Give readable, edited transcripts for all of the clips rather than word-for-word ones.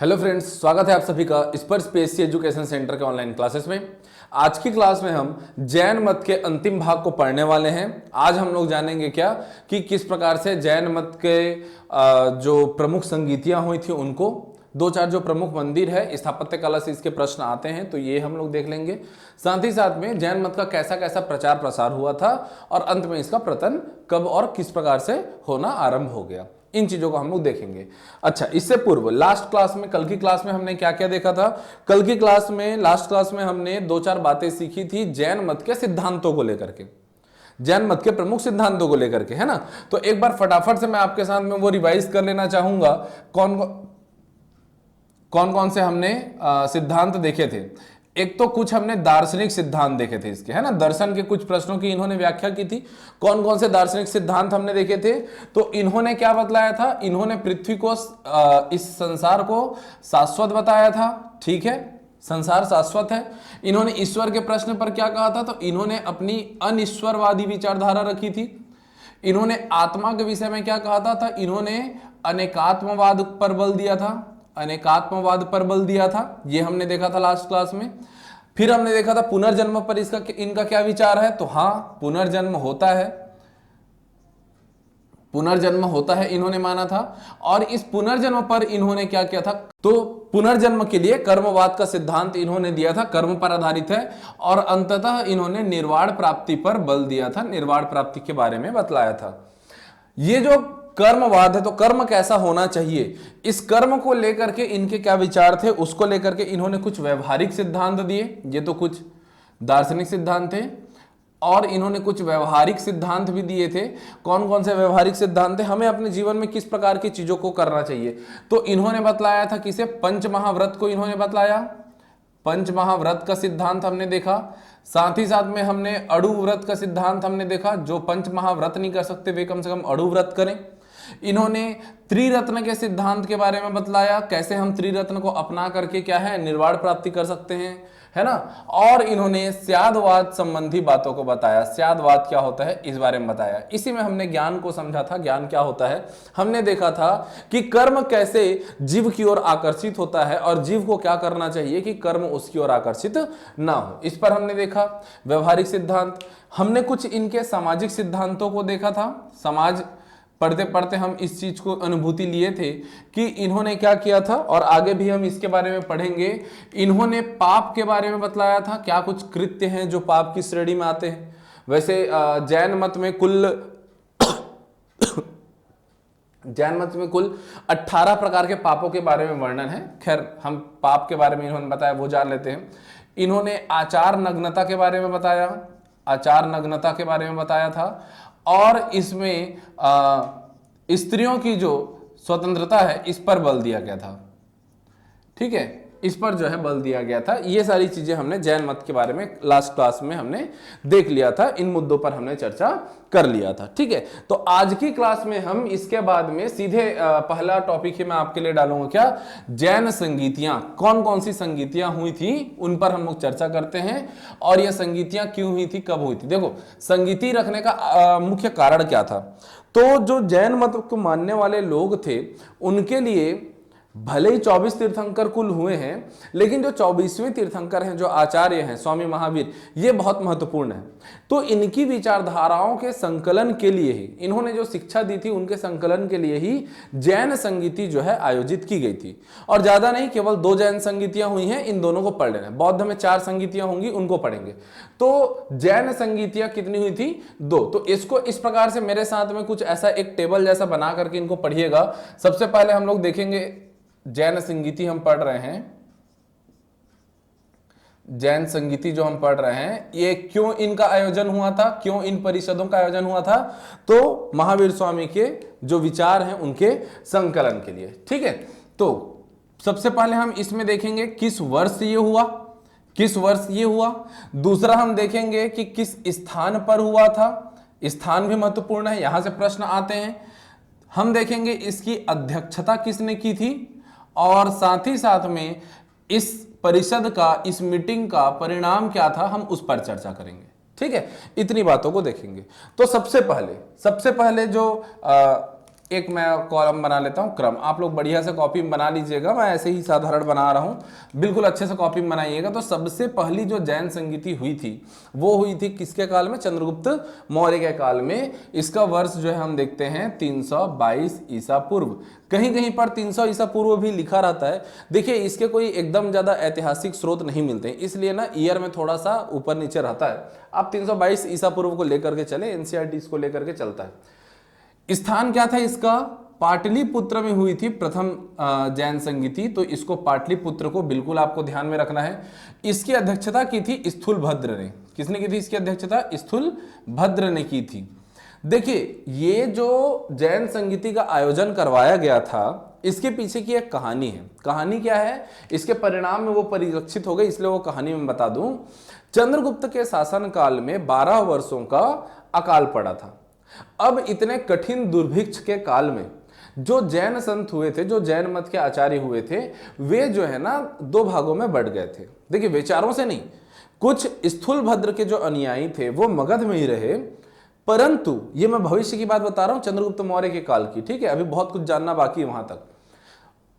Hello friends, स्वागत है आप सभी का स्पर्श पीएससी एजुकेशन सेंटर के ऑनलाइन क्लासेस में। आज की क्लास में हम जैन मत के अंतिम भाग को पढ़ने वाले हैं। आज हम लोग जानेंगे क्या कि किस प्रकार से जैन मत के जो प्रमुख संगीतियां हुई थी उनको, दो चार जो प्रमुख मंदिर है, स्थापत्य कला से इसके प्रश्न आते हैं तो ये हम लोग देख लेंगे। साथ ही साथ में जैन मत का कैसा कैसा प्रचार प्रसार हुआ था और अंत में इसका पतन कब और किस प्रकार से होना आरंभ हो गया, इन चीजों को हम लोग देखेंगे। अच्छा, इससे पूर्व लास्ट क्लास में, कल की क्लास में हमने क्या क्या देखा था? कल की क्लास में, लास्ट क्लास में हमने दो चार बातें सीखी थी जैन मत के सिद्धांतों को लेकर के, जैन मत के प्रमुख सिद्धांतों को लेकर के, है ना। तो एक बार फटाफट से मैं आपके साथ में वो रिवाइज कर लेना चाहूंगा। कौन कौन से हमने सिद्धांत देखे थे। एक तो कुछ हमने दार्शनिक सिद्धांत देखे थे इसके, है ना। दर्शन के कुछ प्रश्नों की इन्होंने व्याख्या की थी। कौन कौन से दार्शनिक सिद्धांत हमने देखे थे? तो इन्होंने क्या बतलाया था? इन्होंने पृथ्वी को, इस संसार को शाश्वत बताया था। ठीक है, संसार शाश्वत है। इन्होंने ईश्वर के प्रश्न पर क्या कहा था? तो इन्होंने अपनी अनिश्वरवादी विचारधारा रखी थी। इन्होंने आत्मा के विषय में क्या कहा था? इन्होंने अनेकात्मवाद पर बल दिया था, अनेकात्मवाद पर बल दिया था। ये हमने देखा था लास्ट क्लास में। फिर हमने देखा था पुनर्जन्म पर इनका क्या विचार है। तो हाँ, पुनर्जन्म होता है, पुनर्जन्म होता है इन्होंने माना था। और इस पुनर्जन्म पर इन्होंने क्या किया था? तो पुनर्जन्म के लिए कर्मवाद का सिद्धांत इन्होंने दिया था, कर्म पर आधारित है। और अंततः इन्होंने निर्वाण प्राप्ति पर बल दिया था, निर्वाण प्राप्ति के बारे में बतलाया था। ये जो कर्मवाद है, तो कर्म कैसा होना चाहिए, इस कर्म को लेकर के इनके क्या विचार थे, उसको लेकर के इन्होंने कुछ व्यवहारिक सिद्धांत दिए। ये तो कुछ दार्शनिक सिद्धांत थे और इन्होंने कुछ व्यवहारिक सिद्धांत भी दिए थे। कौन कौन से व्यवहारिक सिद्धांत थे? हमें अपने जीवन में किस प्रकार की चीजों को करना चाहिए। तो इन्होंने बतलाया था किसे? पंचमहाव्रत को इन्होंने बतलाया। पंचमहाव्रत का सिद्धांत हमने देखा। साथ ही साथ में हमने अड़ु व्रत का सिद्धांत हमने देखा। जो पंचमहाव्रत नहीं कर सकते वे कम से कम अड़ु व्रत करें। इन्होंने त्रिरत्न के सिद्धांत के बारे में बतलाया, कैसे हम त्रिरत्न को अपना करके क्या है, निर्वाण प्राप्ति कर सकते हैं, है ना। और इन्होंने स्यादवाद संबंधी बातों को बताया। स्यादवाद क्या होता है इस बारे में बताया। इसी में हमने ज्ञान को समझा था। ज्ञान क्या होता है हमने देखा था कि कर्म कैसे जीव की ओर आकर्षित होता है और जीव को क्या करना चाहिए कि कर्म उसकी ओर आकर्षित ना हो। इस पर हमने देखा व्यवहारिक सिद्धांत। हमने कुछ इनके सामाजिक सिद्धांतों को देखा था। समाज पढ़ते पढ़ते हम इस चीज को अनुभूति लिए थे कि इन्होंने क्या किया था, और आगे भी हम इसके बारे में पढ़ेंगे। इन्होंने पाप के बारे में बतलाया था, क्या कुछ कृत्य हैं जो पाप की श्रेणी में आते हैं। वैसे जैन मत में कुल 18 प्रकार के पापों के बारे में वर्णन है। खैर, हम पाप के बारे में इन्होंने बताया वो जान लेते हैं। इन्होंने आचार नग्नता के बारे में बताया, आचार नग्नता के बारे में बताया था। और इसमें स्त्रियों की जो स्वतंत्रता है इस पर बल दिया गया था। ठीक है, इस पर जो है बल दिया गया था। ये सारी चीजें हमने जैन मत के बारे में लास्ट क्लास में हमने देख लिया था। इन मुद्दों पर हमने चर्चा कर लिया था। ठीक है, तो आज की क्लास में हम इसके बाद में सीधे पहला टॉपिक ही मैं आपके लिए डालूंगा क्या, जैन संगीतियां। कौन कौन सी संगीतियां हुई थी उन पर हम लोग चर्चा करते हैं। और ये संगीतियां क्यों हुई थी, कब हुई थी। देखो, संगीति रखने का मुख्य कारण क्या था। तो जो जैन मत को मानने वाले लोग थे उनके लिए भले ही 24 तीर्थंकर कुल हुए हैं, लेकिन जो 24वें तीर्थंकर हैं, जो आचार्य हैं स्वामी महावीर, ये बहुत महत्वपूर्ण है। तो इनकी विचारधाराओं के संकलन के लिए ही, इन्होंने जो शिक्षा दी थी उनके संकलन के लिए ही जैन संगीति जो है आयोजित की गई थी। और ज्यादा नहीं, केवल 2 जैन संगीतियां हुई हैं, इन दोनों को पढ़ लेना। बौद्ध में 4 संगीतियां होंगी, उनको पढ़ेंगे। तो जैन संगीतियां कितनी हुई थी? 2। तो इसको इस प्रकार से मेरे साथ में कुछ ऐसा एक टेबल जैसा बना करके इनको पढ़िएगा। सबसे पहले हम लोग देखेंगे जैन संगीति हम पढ़ रहे हैं। जैन संगीति जो हम पढ़ रहे हैं, ये क्यों इनका आयोजन हुआ था, क्यों इन परिषदों का आयोजन हुआ था? तो महावीर स्वामी के जो विचार हैं उनके संकलन के लिए। ठीक है, तो सबसे पहले हम इसमें देखेंगे किस वर्ष ये हुआ, किस वर्ष ये हुआ। दूसरा हम देखेंगे कि किस स्थान पर हुआ था। स्थान भी महत्वपूर्ण है, यहां से प्रश्न आते हैं। हम देखेंगे इसकी अध्यक्षता किसने की थी, और साथ ही साथ में इस परिषद का, इस मीटिंग का परिणाम क्या था, हम उस पर चर्चा करेंगे। ठीक है, इतनी बातों को देखेंगे। तो सबसे पहले जो एक मैं कॉलम बना लेता हूं, क्रम। आप लोग बढ़िया से कॉपी में बना लीजिएगा, मैं ऐसे ही साधारण बना रहा हूं, बिल्कुल अच्छे से कॉपी में बनाइएगा। तो सबसे पहली जो जैन संगीति हुई थी वो हुई थी किसके काल में? चंद्रगुप्त मौर्य के काल में। इसका वर्ष जो है हम देखते हैं 322 ईसा पूर्व। कहीं कहीं पर 300 ईसा पूर्व भी लिखा रहता है। देखिए इसके कोई एकदम ज्यादा ऐतिहासिक स्रोत नहीं मिलते हैं, इसलिए ना ईयर में थोड़ा सा ऊपर नीचे रहता है। आप 322 ईसा पूर्व को लेकर के चले, एनसीईआरटी इसको लेकर के चलता है। स्थान क्या था इसका? पाटलिपुत्र में हुई थी प्रथम जैन संगीति। तो इसको पाटलिपुत्र को बिल्कुल आपको ध्यान में रखना है। इसकी अध्यक्षता की थी स्थूलभद्र ने। किसने की थी इसकी अध्यक्षता? स्थूलभद्र ने की थी। देखिए ये जो जैन संगीति का आयोजन करवाया गया था, इसके पीछे की एक कहानी है। कहानी क्या है? इसके परिणाम में वो परिलक्षित हो गई, इसलिए वो कहानी में बता दूं। चंद्रगुप्त के शासन काल में 12 वर्षों का अकाल पड़ा था। अब इतने कठिन दुर्भिक्ष के काल में जो जैन संत हुए थे, जो जैन मत के आचार्य हुए थे, वे जो है ना 2 भागों में बढ़ गए थे। देखिए विचारों से नहीं, कुछ स्थूलभद्र के जो अनुयायी थे वो मगध में ही रहे, परंतु ये मैं भविष्य की बात बता रहा हूं, चंद्रगुप्त मौर्य के काल की, ठीक है, अभी बहुत कुछ जानना बाकी है वहां तक।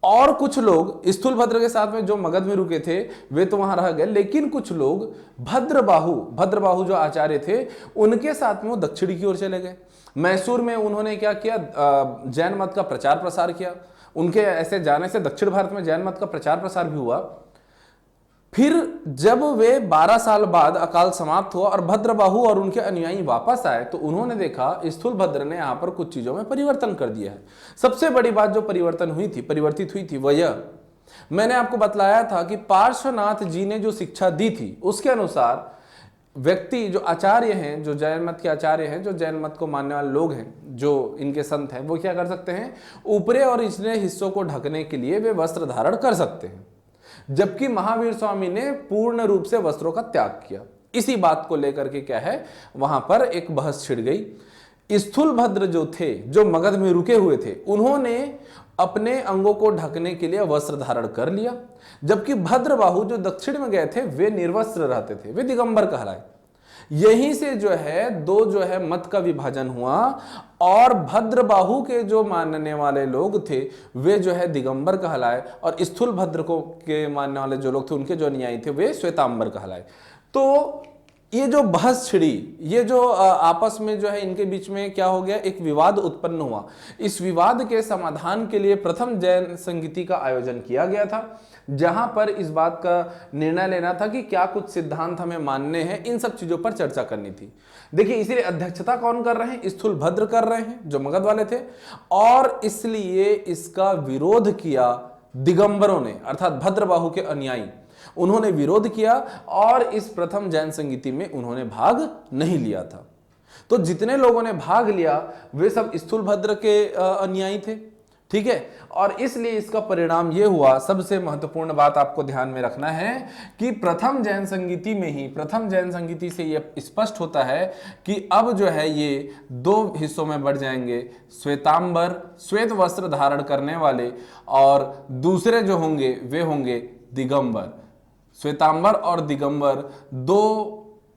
और कुछ लोग स्थूलभद्र के साथ में जो मगध में रुके थे वे तो वहां रह गए, लेकिन कुछ लोग भद्रबाहु जो आचार्य थे उनके साथ में वो दक्षिणी की ओर चले गए। मैसूर में उन्होंने क्या किया? जैन मत का प्रचार प्रसार किया। उनके ऐसे जाने से दक्षिण भारत में जैन मत का प्रचार प्रसार भी हुआ। फिर जब वे 12 साल बाद अकाल समाप्त हुआ और भद्रबाहु और उनके अनुयायी वापस आए, तो उन्होंने देखा स्थूलभद्र ने यहां पर कुछ चीजों में परिवर्तन कर दिया है। सबसे बड़ी बात जो परिवर्तित हुई थी वह यह, मैंने आपको बतलाया था कि पार्श्वनाथ जी ने जो शिक्षा दी थी उसके अनुसार व्यक्ति जो आचार्य हैं, जो जैन मत के आचार्य हैं, जो जैन मत को मानने वाले लोग हैं, जो इनके संत हैं, वो क्या कर सकते हैं? ऊपरे और निचले हिस्सों को ढकने के लिए वे वस्त्र धारण कर सकते हैं, जबकि महावीर स्वामी ने पूर्ण रूप से वस्त्रों का त्याग किया। इसी बात को लेकर के क्या है, वहां पर एक बहस छिड़ गई। स्थूलभद्र जो थे, जो मगध में रुके हुए थे, उन्होंने अपने अंगों को ढकने के लिए वस्त्र धारण कर लिया, जबकि भद्रबाहु जो दक्षिण में गए थे वे निर्वस्त्र रहते थे, वे दिगंबर कहलाए। यहीं से जो है मत का विभाजन हुआ और भद्रबाहु के जो मानने वाले लोग थे वे जो है दिगंबर कहलाए, और स्थूलभद्र को के मानने वाले जो लोग थे, उनके जो अनुयायी थे, वे श्वेतांबर कहलाए। तो ये जो बहस छिड़ी, ये जो आपस में जो है इनके बीच में क्या हो गया, एक विवाद उत्पन्न हुआ। इस विवाद के समाधान के लिए प्रथम जैन संगीति का आयोजन किया गया था, जहां पर इस बात का निर्णय लेना था कि क्या कुछ सिद्धांत हमें मानने हैं, इन सब चीजों पर चर्चा करनी थी। देखिए इसलिए अध्यक्षता कौन कर रहे हैं? स्थूलभद्र कर रहे हैं, जो मगध वाले थे, और इसलिए इसका विरोध किया दिगंबरों ने, अर्थात भद्रबाहु के अनुयायी। उन्होंने विरोध किया और इस प्रथम जैन संगीति में उन्होंने भाग नहीं लिया था। तो जितने लोगों ने भाग लिया वे सब स्थूलभद्र के अनुयायी थे, ठीक है। और इसलिए इसका परिणाम यह हुआ, सबसे महत्वपूर्ण बात आपको ध्यान में रखना है कि प्रथम जैन संगीति से यह स्पष्ट होता है कि अब जो है ये 2 हिस्सों में बढ़ जाएंगे। श्वेतांबर, श्वेत वस्त्र धारण करने वाले, और दूसरे जो होंगे वे होंगे दिगंबर। श्वेतांबर और दिगंबर 2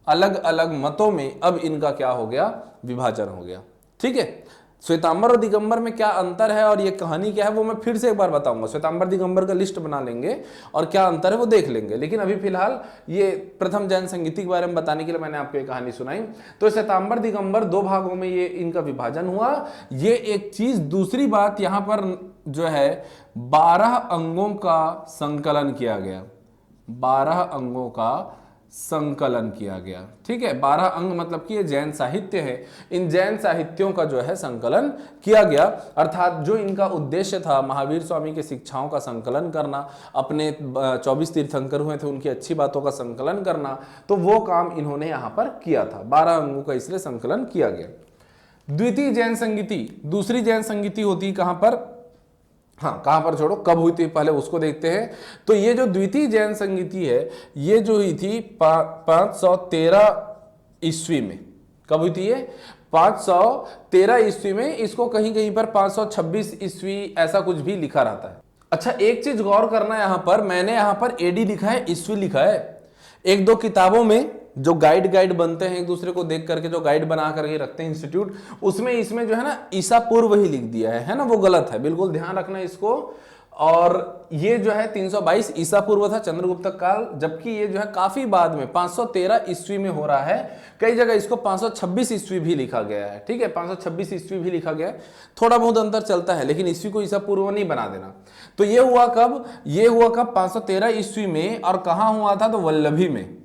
अलग अलग मतों में अब इनका क्या हो गया? विभाजन हो गया, ठीक है। श्वेतांबर और दिगंबर में क्या अंतर है और ये कहानी क्या है वो मैं फिर से एक बार बताऊंगा। श्वेतांबर दिगंबर का लिस्ट बना लेंगे और क्या अंतर है वो देख लेंगे, लेकिन अभी फिलहाल ये प्रथम जैन संगीति के बारे में बताने के लिए मैंने आपको एक कहानी सुनाई। तो श्वेतांबर दिगंबर 2 भागों में ये इनका विभाजन हुआ, ये एक चीज। दूसरी बात, यहां पर जो है 12 अंगों का संकलन किया गया, 12 अंगों का संकलन किया गया, ठीक है। 12 अंग मतलब कि ये जैन साहित्य है, इन जैन साहित्यों का जो है संकलन किया गया, अर्थात जो इनका उद्देश्य था महावीर स्वामी के शिक्षाओं का संकलन करना, अपने 24 तीर्थंकर हुए थे उनकी अच्छी बातों का संकलन करना, तो वो काम इन्होंने यहाँ पर किया था। 12 अंगों का इसलिए संकलन किया गया। द्वितीय जैन संगीति, दूसरी जैन संगीति होती कहां पर? हाँ, कहां पर छोड़ो, कब हुई थी पहले उसको देखते हैं। तो ये जो द्वितीय जैन संगीति है ये जो हुई थी 513 ईस्वी में। कब हुई थी ये? 513 ईस्वी में। इसको कहीं कहीं पर 526 ईस्वी ऐसा कुछ भी लिखा रहता है। अच्छा, एक चीज गौर करना, यहां पर मैंने यहां पर एडी लिखा है, ईस्वी लिखा है। 1-2 किताबों में जो गाइड बनते हैं एक दूसरे को देख करके, जो गाइड बना करके रखते हैं इंस्टीट्यूट, उसमें इसमें जो है ना ईसा पूर्व ही लिख दिया है ना, वो गलत है, बिल्कुल ध्यान रखना इसको। और ये जो है 322 ईसा पूर्व था, चंद्रगुप्त काल, जबकि ये जो है काफी बाद में 513 ईस्वी में हो रहा है। कई जगह इसको 526 ईस्वी भी लिखा गया है, ठीक है, 526 ईस्वी भी लिखा गया है, थोड़ा बहुत अंतर चलता है, लेकिन ईस्वी को ईसा पूर्व नहीं बना देना। तो ये हुआ कब? ये हुआ कब? 513 ईस्वी में। और कहाँ हुआ था? तो वल्लभी में।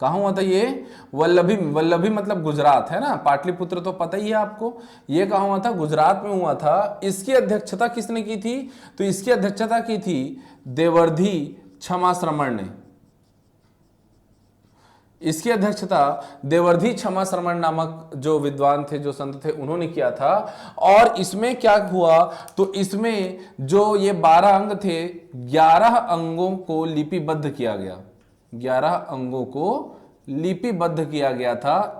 कहाँ हुआ था ये? वल्लभी। वल्लभी मतलब गुजरात है ना, पाटलिपुत्र तो पता ही है आपको। ये कहाँ हुआ था? गुजरात में हुआ था। इसकी अध्यक्षता किसने की थी? तो इसकी अध्यक्षता की थी देवर्धि क्षमाश्रमण ने। इसकी अध्यक्षता देवर्धि क्षमाश्रमण नामक जो विद्वान थे, जो संत थे, उन्होंने किया था। और इसमें क्या हुआ? तो इसमें जो ये 12 अंग थे, 11 अंगों को लिपिबद्ध किया गया। 11 अंगों को लिपिबद्ध किया गया था।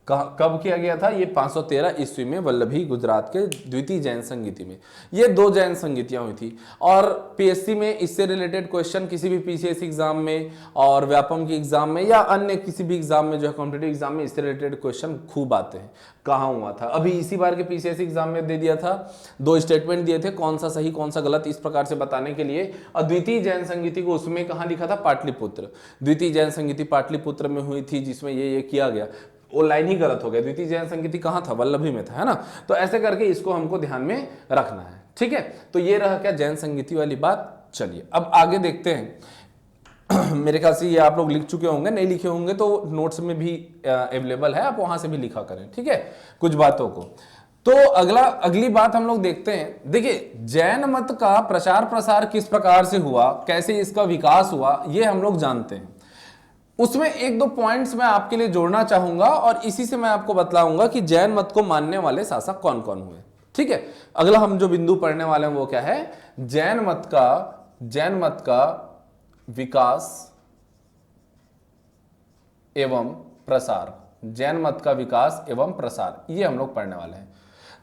कब किया गया था? ये 513 ईस्वी में वल्लभी, गुजरात के द्वितीय जैन संगीति में। ये 2 जैन संगीतियां हुई थी। और पीएससी में इससे रिलेटेड क्वेश्चन किसी भी पीसीएस एग्जाम में और व्यापम की एग्जाम में या अन्य किसी भी एग्जाम में, जो है कॉम्पिटेटिव एग्जाम में, इससे रिलेटेड क्वेश्चन खूब आते हैं। कहाँ हुआ था? अभी इसी बार के पीसीएस एग्जाम में दे दिया था, 2 स्टेटमेंट दिए थे, कौन सा सही कौन सा गलत, इस प्रकार से बताने के लिए। और द्वितीय जैन संगीति को उसमें कहाँ लिखा था? पाटलिपुत्र। द्वितीय जैन संगीति पाटलिपुत्र में हुई थी, जिसमें ये किया गया। वो लाइन ही गलत हो गया। द्वितीय जैन संगीति कहाँ था? वल्लभी में था, है ना। तो ऐसे करके इसको हमको ध्यान में रखना है, ठीक है। तो ये रहा क्या? जैन संगीति वाली बात। चलिए अब आगे देखते हैं। मेरे ख्याल से ये आप लोग लिख चुके होंगे, नहीं लिखे होंगे तो नोट्स में भी अवेलेबल है, आप वहां से भी लिखा करें, ठीक है, कुछ बातों को। तो अगली बात हम लोग देखते हैं। देखिए, जैन मत का प्रचार प्रसार किस प्रकार से हुआ, कैसे इसका विकास हुआ, ये हम लोग जानते हैं। उसमें 1-2 पॉइंट्स मैं आपके लिए जोड़ना चाहूंगा और इसी से मैं आपको बतलाऊंगा कि जैन मत को मानने वाले शासक कौन कौन हुए, ठीक है। अगला हम जो बिंदु पढ़ने वाले हैं वो क्या है? जैन मत का विकास एवं प्रसार। जैन मत का विकास एवं प्रसार, ये हम लोग पढ़ने वाले हैं।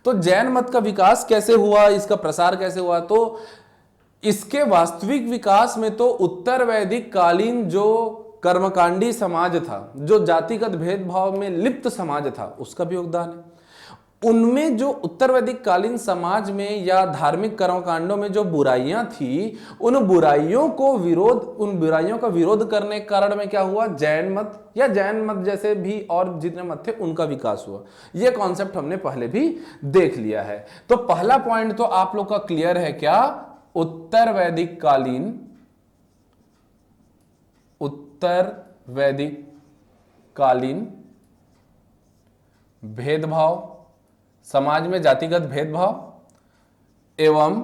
तो जैन मत का विकास कैसे हुआ, इसका प्रसार कैसे हुआ? तो इसके वास्तविक विकास में तो उत्तर वैदिक कालीन जो कर्मकांडी समाज था, जो जातिगत भेदभाव में लिप्त समाज था, उसका भी योगदान है। उनमें जो उत्तर वैदिक कालीन समाज में या धार्मिक कर्मकांडों में जो बुराइयां थी, उन बुराइयों का विरोध करने के कारण में क्या हुआ? जैन मत या जैन मत जैसे भी और जितने मत थे, उनका विकास हुआ। यह कॉन्सेप्ट हमने पहले भी देख लिया है। तो पहला पॉइंट तो आप लोग का क्लियर है क्या? उत्तर वैदिक कालीन भेदभाव, समाज में जातिगत भेदभाव एवं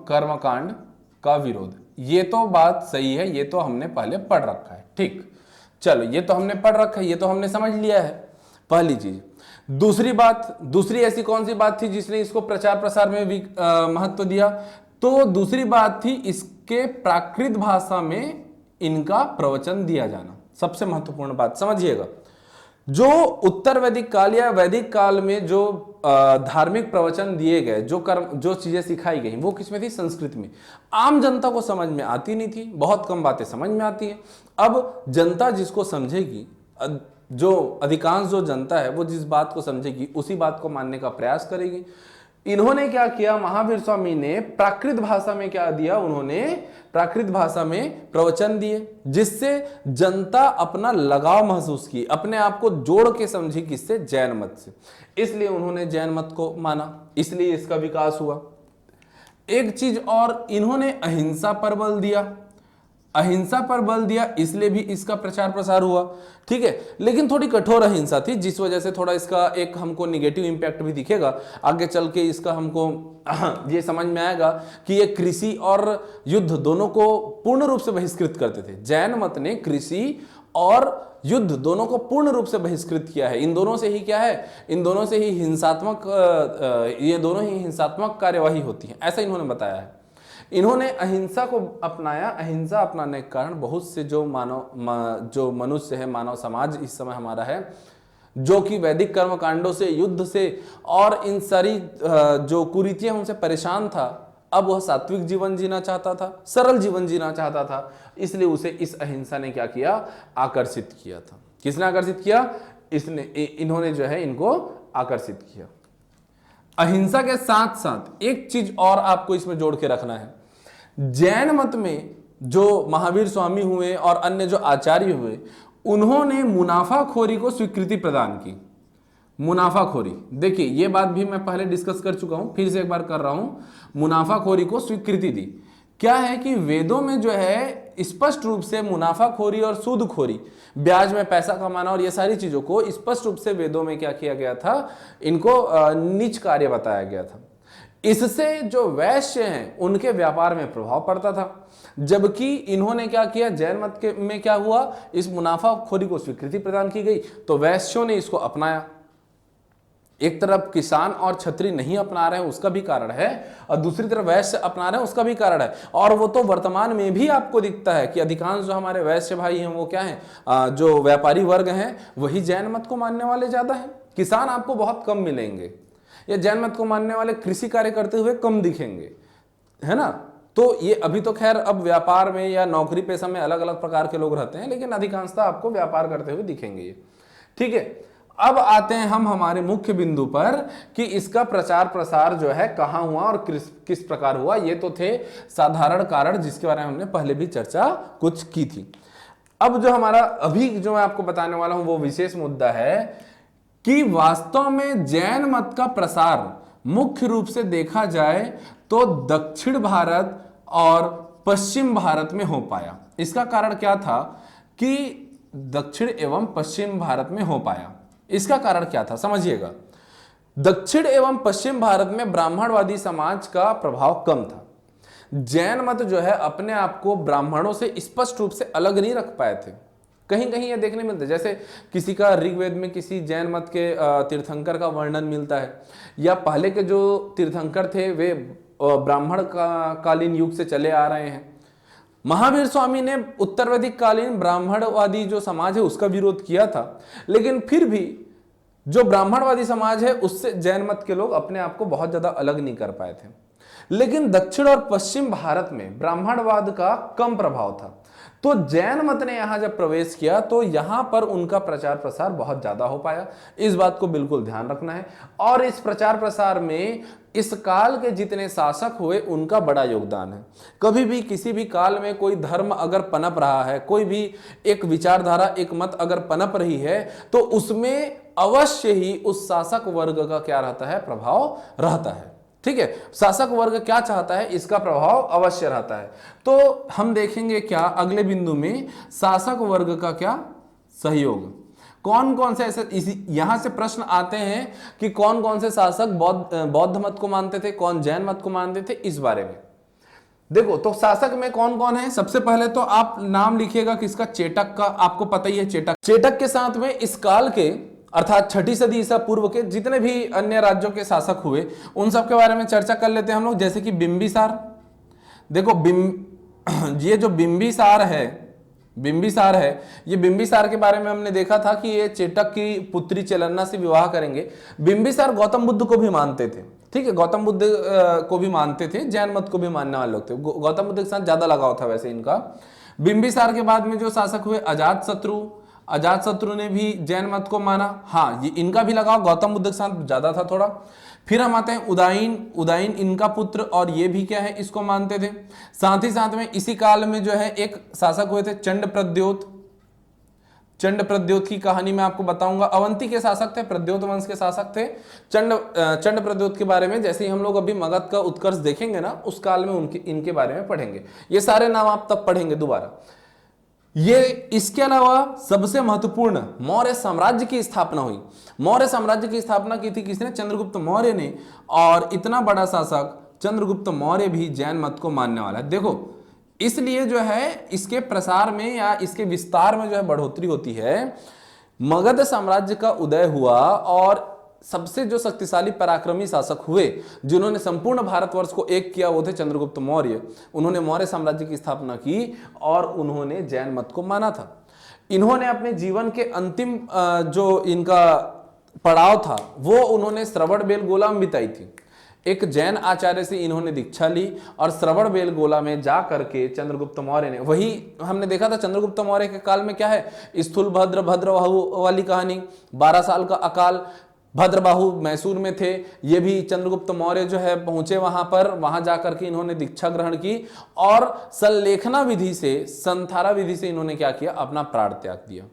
कर्मकांड का विरोध। ये तो बात सही है, ये तो हमने पहले पढ़ रखा है, ठीक। चलो, ये तो हमने पढ़ रखा है, ये तो हमने समझ लिया है, पहली चीज। दूसरी ऐसी कौन सी बात थी जिसने इसको प्रचार प्रसार में महत्व दिया? तो दूसरी बात थी इसके प्राकृत भाषा में इनका प्रवचन दिया जाना। सबसे महत्वपूर्ण बात समझिएगा, जो उत्तर वैदिक काल या वैदिक काल में जो धार्मिक प्रवचन दिए गए, जो चीजें सिखाई गई, वो किसमें थी? संस्कृत में। आम जनता को समझ में आती नहीं थी, बहुत कम बातें समझ में आती है। अब जनता जिसको समझेगी, जो अधिकांश जो जनता है वो जिस बात को समझेगी, उसी बात को मानने का प्रयास करेगी। इन्होंने क्या किया? महावीर स्वामी ने प्राकृत भाषा में क्या दिया? उन्होंने प्राकृत भाषा में प्रवचन दिए, जिससे जनता अपना लगाव महसूस की, अपने आप को जोड़ के समझी, किससे? जैन मत से। इसलिए उन्होंने जैन मत को माना, इसलिए इसका विकास हुआ। एक चीज और, इन्होंने अहिंसा पर बल दिया। इसलिए भी इसका प्रचार प्रसार हुआ, ठीक है। लेकिन थोड़ी कठोर अहिंसा थी, जिस वजह से थोड़ा इसका एक हमको निगेटिव इंपैक्ट भी दिखेगा आगे चल के। इसका हमको ये समझ में आएगा कि ये कृषि और युद्ध दोनों को पूर्ण रूप से बहिष्कृत करते थे। जैन मत ने कृषि और युद्ध दोनों को पूर्ण रूप से बहिष्कृत किया है। इन दोनों से ही क्या है? इन दोनों से ही ये दोनों ही हिंसात्मक कार्यवाही होती है, ऐसा इन्होंने बताया है। इन्होंने अहिंसा को अपनाया। अहिंसा अपनाने के कारण बहुत से जो मनुष्य है, मानव समाज इस समय हमारा है, जो कि वैदिक कर्म कांडों से, युद्ध से और इन सारी जो कुरीतियां उनसे परेशान था। अब वह सात्विक जीवन जीना चाहता था, सरल जीवन जीना चाहता था, इसलिए उसे इस अहिंसा ने क्या किया, आकर्षित किया था। किसने आकर्षित किया? इन्होंने जो है इनको आकर्षित किया। अहिंसा के साथ साथ एक चीज और आपको इसमें जोड़ के रखना है। जैन मत में जो महावीर स्वामी हुए और अन्य जो आचार्य हुए, उन्होंने मुनाफाखोरी को स्वीकृति प्रदान की। मुनाफाखोरी, देखिए ये बात भी मैं पहले डिस्कस कर चुका हूं, फिर से एक बार कर रहा हूं। मुनाफाखोरी को स्वीकृति दी। क्या है कि वेदों में जो है स्पष्ट रूप से मुनाफाखोरी और सूदखोरी, ब्याज में पैसा कमाना और ये सारी चीजों को स्पष्ट रूप से वेदों में क्या किया गया था, इनको नीच कार्य बताया गया था। इससे जो वैश्य हैं उनके व्यापार में प्रभाव पड़ता था, जबकि इन्होंने क्या किया, जैन मत में क्या हुआ, इस मुनाफाखोरी को स्वीकृति प्रदान की गई तो वैश्यों ने इसको अपनाया। एक तरफ किसान और छत्री नहीं अपना रहे हैं उसका भी कारण है, और दूसरी तरफ वैश्य अपना रहे हैं उसका भी कारण है। और वो तो वर्तमान में भी आपको दिखता है कि अधिकांश जो हमारे वैश्य भाई हैं वो क्या हैं, जो व्यापारी वर्ग हैं वही जैन मत को मानने वाले ज्यादा हैं। किसान आपको बहुत कम मिलेंगे, या जैन मत को मानने वाले कृषि कार्य करते हुए कम दिखेंगे, है ना। तो ये अभी तो खैर अब व्यापार में या नौकरी पेशा में अलग अलग प्रकार के लोग रहते हैं, लेकिन अधिकांशतः आपको व्यापार करते हुए दिखेंगे ये, ठीक है। अब आते हैं हम हमारे मुख्य बिंदु पर कि इसका प्रचार प्रसार जो है कहां हुआ और किस प्रकार हुआ। ये तो थे साधारण कारण जिसके बारे में हमने पहले भी चर्चा कुछ की थी। अब जो हमारा अभी जो मैं आपको बताने वाला हूं वो विशेष मुद्दा है कि वास्तव में जैन मत का प्रसार मुख्य रूप से देखा जाए तो दक्षिण भारत और पश्चिम भारत में हो पाया। इसका कारण क्या था कि दक्षिण एवं पश्चिम भारत में हो पाया, इसका कारण क्या था समझिएगा। दक्षिण एवं पश्चिम भारत में ब्राह्मणवादी समाज का प्रभाव कम था। जैन मत जो है अपने आप को ब्राह्मणों से स्पष्ट रूप से अलग नहीं रख पाए थे। कहीं कहीं ये देखने मिलता है, जैसे किसी का ऋग्वेद में किसी जैन मत के तीर्थंकर का वर्णन मिलता है, या पहले के जो तीर्थंकर थे वे ब्राह्मण कालीन युग से चले आ रहे हैं। महावीर स्वामी ने उत्तर वैदिक कालीन ब्राह्मणवादी जो समाज है उसका विरोध किया था, लेकिन फिर भी जो ब्राह्मणवादी समाज है उससे जैन मत के लोग अपने आप को बहुत ज्यादा अलग नहीं कर पाए थे। लेकिन दक्षिण और पश्चिम भारत में ब्राह्मणवाद का कम प्रभाव था, तो जैन मत ने यहां जब प्रवेश किया तो यहां पर उनका प्रचार प्रसार बहुत ज्यादा हो पाया। इस बात को बिल्कुल ध्यान रखना है। और इस प्रचार प्रसार में इस काल के जितने शासक हुए उनका बड़ा योगदान है। कभी भी किसी भी काल में कोई धर्म अगर पनप रहा है, कोई भी एक विचारधारा, एक मत अगर पनप रही है, तो उसमें अवश्य ही उस शासक वर्ग का क्या रहता है, प्रभाव रहता है। ठीक है, शासक वर्ग क्या चाहता है इसका प्रभाव अवश्य रहता है। तो हम देखेंगे क्या अगले बिंदु में, शासक वर्ग का क्या सहयोग, कौन कौन से ऐसे यहां से प्रश्न आते हैं कि कौन कौन से शासक बौद्ध मत को मानते थे, कौन जैन मत को मानते थे, इस बारे में देखो। तो शासक में कौन कौन है, सबसे पहले तो आप नाम लिखिएगा किसका, चेटक का। आपको पता ही है चेटक के साथ में इस काल के अर्थात 6ठी सदी ईसा पूर्व के जितने भी अन्य राज्यों के शासक हुए उन सब के बारे में चर्चा कर लेते हैं हम लोग। जैसे कि बिंबिसार, देखो ये जो बिंबिसार है, ये बिंबिसार के बारे में हमने देखा था कि ये चेटक की पुत्री चेलन्ना से विवाह करेंगे। बिंबिसार गौतम बुद्ध को भी मानते थे, ठीक है, गौतम बुद्ध को भी मानते थे, जैन मत को भी मानने वाले लोग थे। गौतम बुद्ध के साथ ज्यादा लगाव था वैसे इनका। बिंबिसार के बाद में जो शासक हुए अजातशत्रु ने भी जैन मत को माना। हाँ, ये इनका भी लगाव गौतम बुद्ध के साथ ज्यादा था थोड़ा। फिर हम आते हैं उदायन इनका पुत्र, और ये भी क्या है, इसको मानते थे। साथ ही साथ में इसी काल में जो है एक शासक हुए थे चंड प्रद्योत की कहानी मैं आपको बताऊंगा। अवंती के शासक थे, प्रद्योत वंश के शासक थे। चंड प्रद्योत के बारे में जैसे ही हम लोग अभी मगध का उत्कर्ष देखेंगे ना, उस काल में इनके बारे में पढ़ेंगे। ये सारे नाम आप तब पढ़ेंगे दोबारा। ये इसके अलावा सबसे महत्वपूर्ण मौर्य साम्राज्य की स्थापना हुई। मौर्य साम्राज्य की स्थापना की थी किसने, चंद्रगुप्त मौर्य ने। और इतना बड़ा शासक चंद्रगुप्त मौर्य भी जैन मत को मानने वाला है। देखो, इसलिए जो है इसके प्रसार में या इसके विस्तार में जो है बढ़ोतरी होती है। मगध साम्राज्य का उदय हुआ और सबसे जो शक्तिशाली पराक्रमी शासक हुए जिन्होंने संपूर्ण भारतवर्ष को एक किया वो थे चंद्रगुप्त मौर्य। उन्होंने मौर्य साम्राज्य की स्थापना की और उन्होंने जैन मत को माना था। इन्होंने अपने जीवन के अंतिम जो इनका पड़ाव था वो उन्होंने श्रवण बेलगोला में बिताई थी। एक जैन आचार्य से इन्होंने दीक्षा ली और श्रवण बेलगोला में जा करके चंद्रगुप्त मौर्य ने, वही हमने देखा था चंद्रगुप्त मौर्य के काल में क्या है, स्थूलभद्र भद्रबाहु वाली कहानी, 12 साल का अकाल, भद्रबाहु मैसूर में थे, ये भी चंद्रगुप्त मौर्य जो है पहुंचे वहां पर, वहां जाकर के इन्होंने दीक्षा ग्रहण की और संलेखना विधि से, संथारा विधि से इन्होंने क्या किया, अपना प्राण त्याग दिया।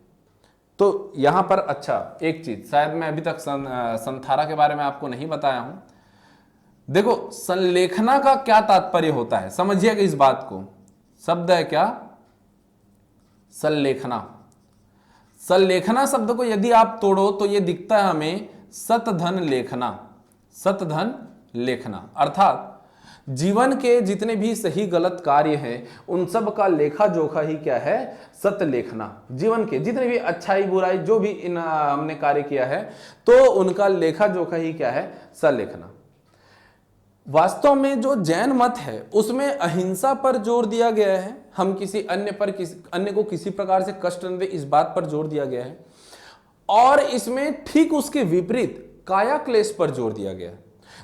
तो यहां पर अच्छा एक चीज शायद मैं अभी तक संथारा के बारे में आपको नहीं बताया हूं। देखो संलेखना का क्या तात्पर्य होता है, समझिएगा इस बात को। शब्द है क्या, संलेखना। संलेखना शब्द को यदि आप तोड़ो तो ये दिखता है हमें सतधन लेखना, सतधन लेखना, अर्थात जीवन के जितने भी सही गलत कार्य हैं उन सब का लेखा जोखा ही क्या है, सत लेखना। जीवन के जितने भी अच्छाई बुराई जो भी हमने कार्य किया है तो उनका लेखा जोखा ही क्या है, सलेखना। वास्तव में जो जैन मत है उसमें अहिंसा पर जोर दिया गया है, हम किसी अन्य को किसी प्रकार से कष्ट न दे, इस बात पर जोर दिया गया है। और इसमें ठीक उसके विपरीत काया क्लेश पर जोर दिया गया है,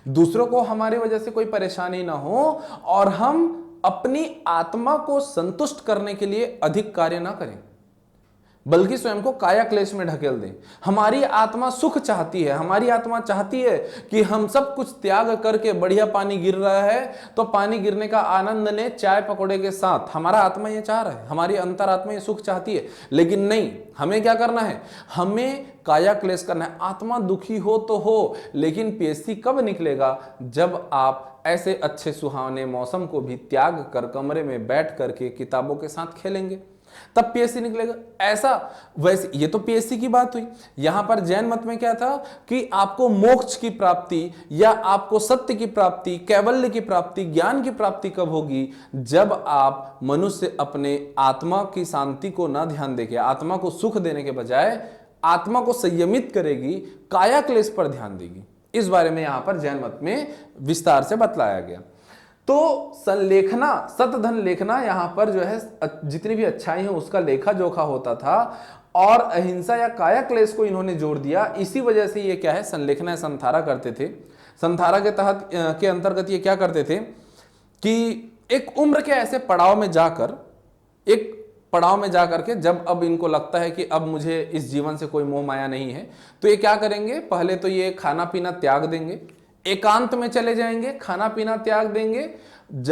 दूसरों को हमारी वजह से कोई परेशानी ना हो और हम अपनी आत्मा को संतुष्ट करने के लिए अधिक कार्य ना करें, बल्कि स्वयं को काया क्लेश में ढकेल दें। हमारी आत्मा सुख चाहती है, हमारी आत्मा चाहती है कि हम सब कुछ त्याग करके, बढ़िया पानी गिर रहा है तो पानी गिरने का आनंद ने चाय पकौड़े के साथ, हमारा आत्मा ये चाह रहा है, हमारी अंतरात्मा ये सुख चाहती है। लेकिन नहीं, हमें क्या करना है, हमें काया क्लेश करना है। आत्मा दुखी हो तो हो, लेकिन पीएससी कब निकलेगा, जब आप ऐसे अच्छे सुहावने मौसम को भी त्याग कर कमरे में बैठ करके किताबों के साथ खेलेंगे, तब पीएससी निकलेगा। ऐसा वैसे ये तो पीएससी की बात हुई। यहां पर जैन मत में क्या था कि आपको मोक्ष की प्राप्ति या आपको सत्य की प्राप्ति, कैवल्य की प्राप्ति, ज्ञान की प्राप्ति कब होगी, जब आप मनुष्य अपने आत्मा की शांति को ना ध्यान देके, आत्मा को सुख देने के बजाय आत्मा को संयमित करेगी, काया क्लेश पर ध्यान देगी। इस बारे में यहां पर जैन मत में विस्तार से बतलाया गया। तो संलेखना, सतधन लेखना, यहां पर जो है जितनी भी अच्छाई है उसका लेखा जोखा होता था और अहिंसा या काया क्लेश को इन्होंने जोड़ दिया। इसी वजह से ये क्या है, संलेखना या संथारा करते थे। संथारा के तहत के अंतर्गत ये क्या करते थे कि एक उम्र के ऐसे पड़ाव में जाकर, एक पड़ाव में जाकर के जब अब इनको लगता है कि अब मुझे इस जीवन से कोई मोह माया नहीं है, तो ये क्या करेंगे, पहले तो ये खाना पीना त्याग देंगे, एकांत में चले जाएंगे, खाना पीना त्याग देंगे,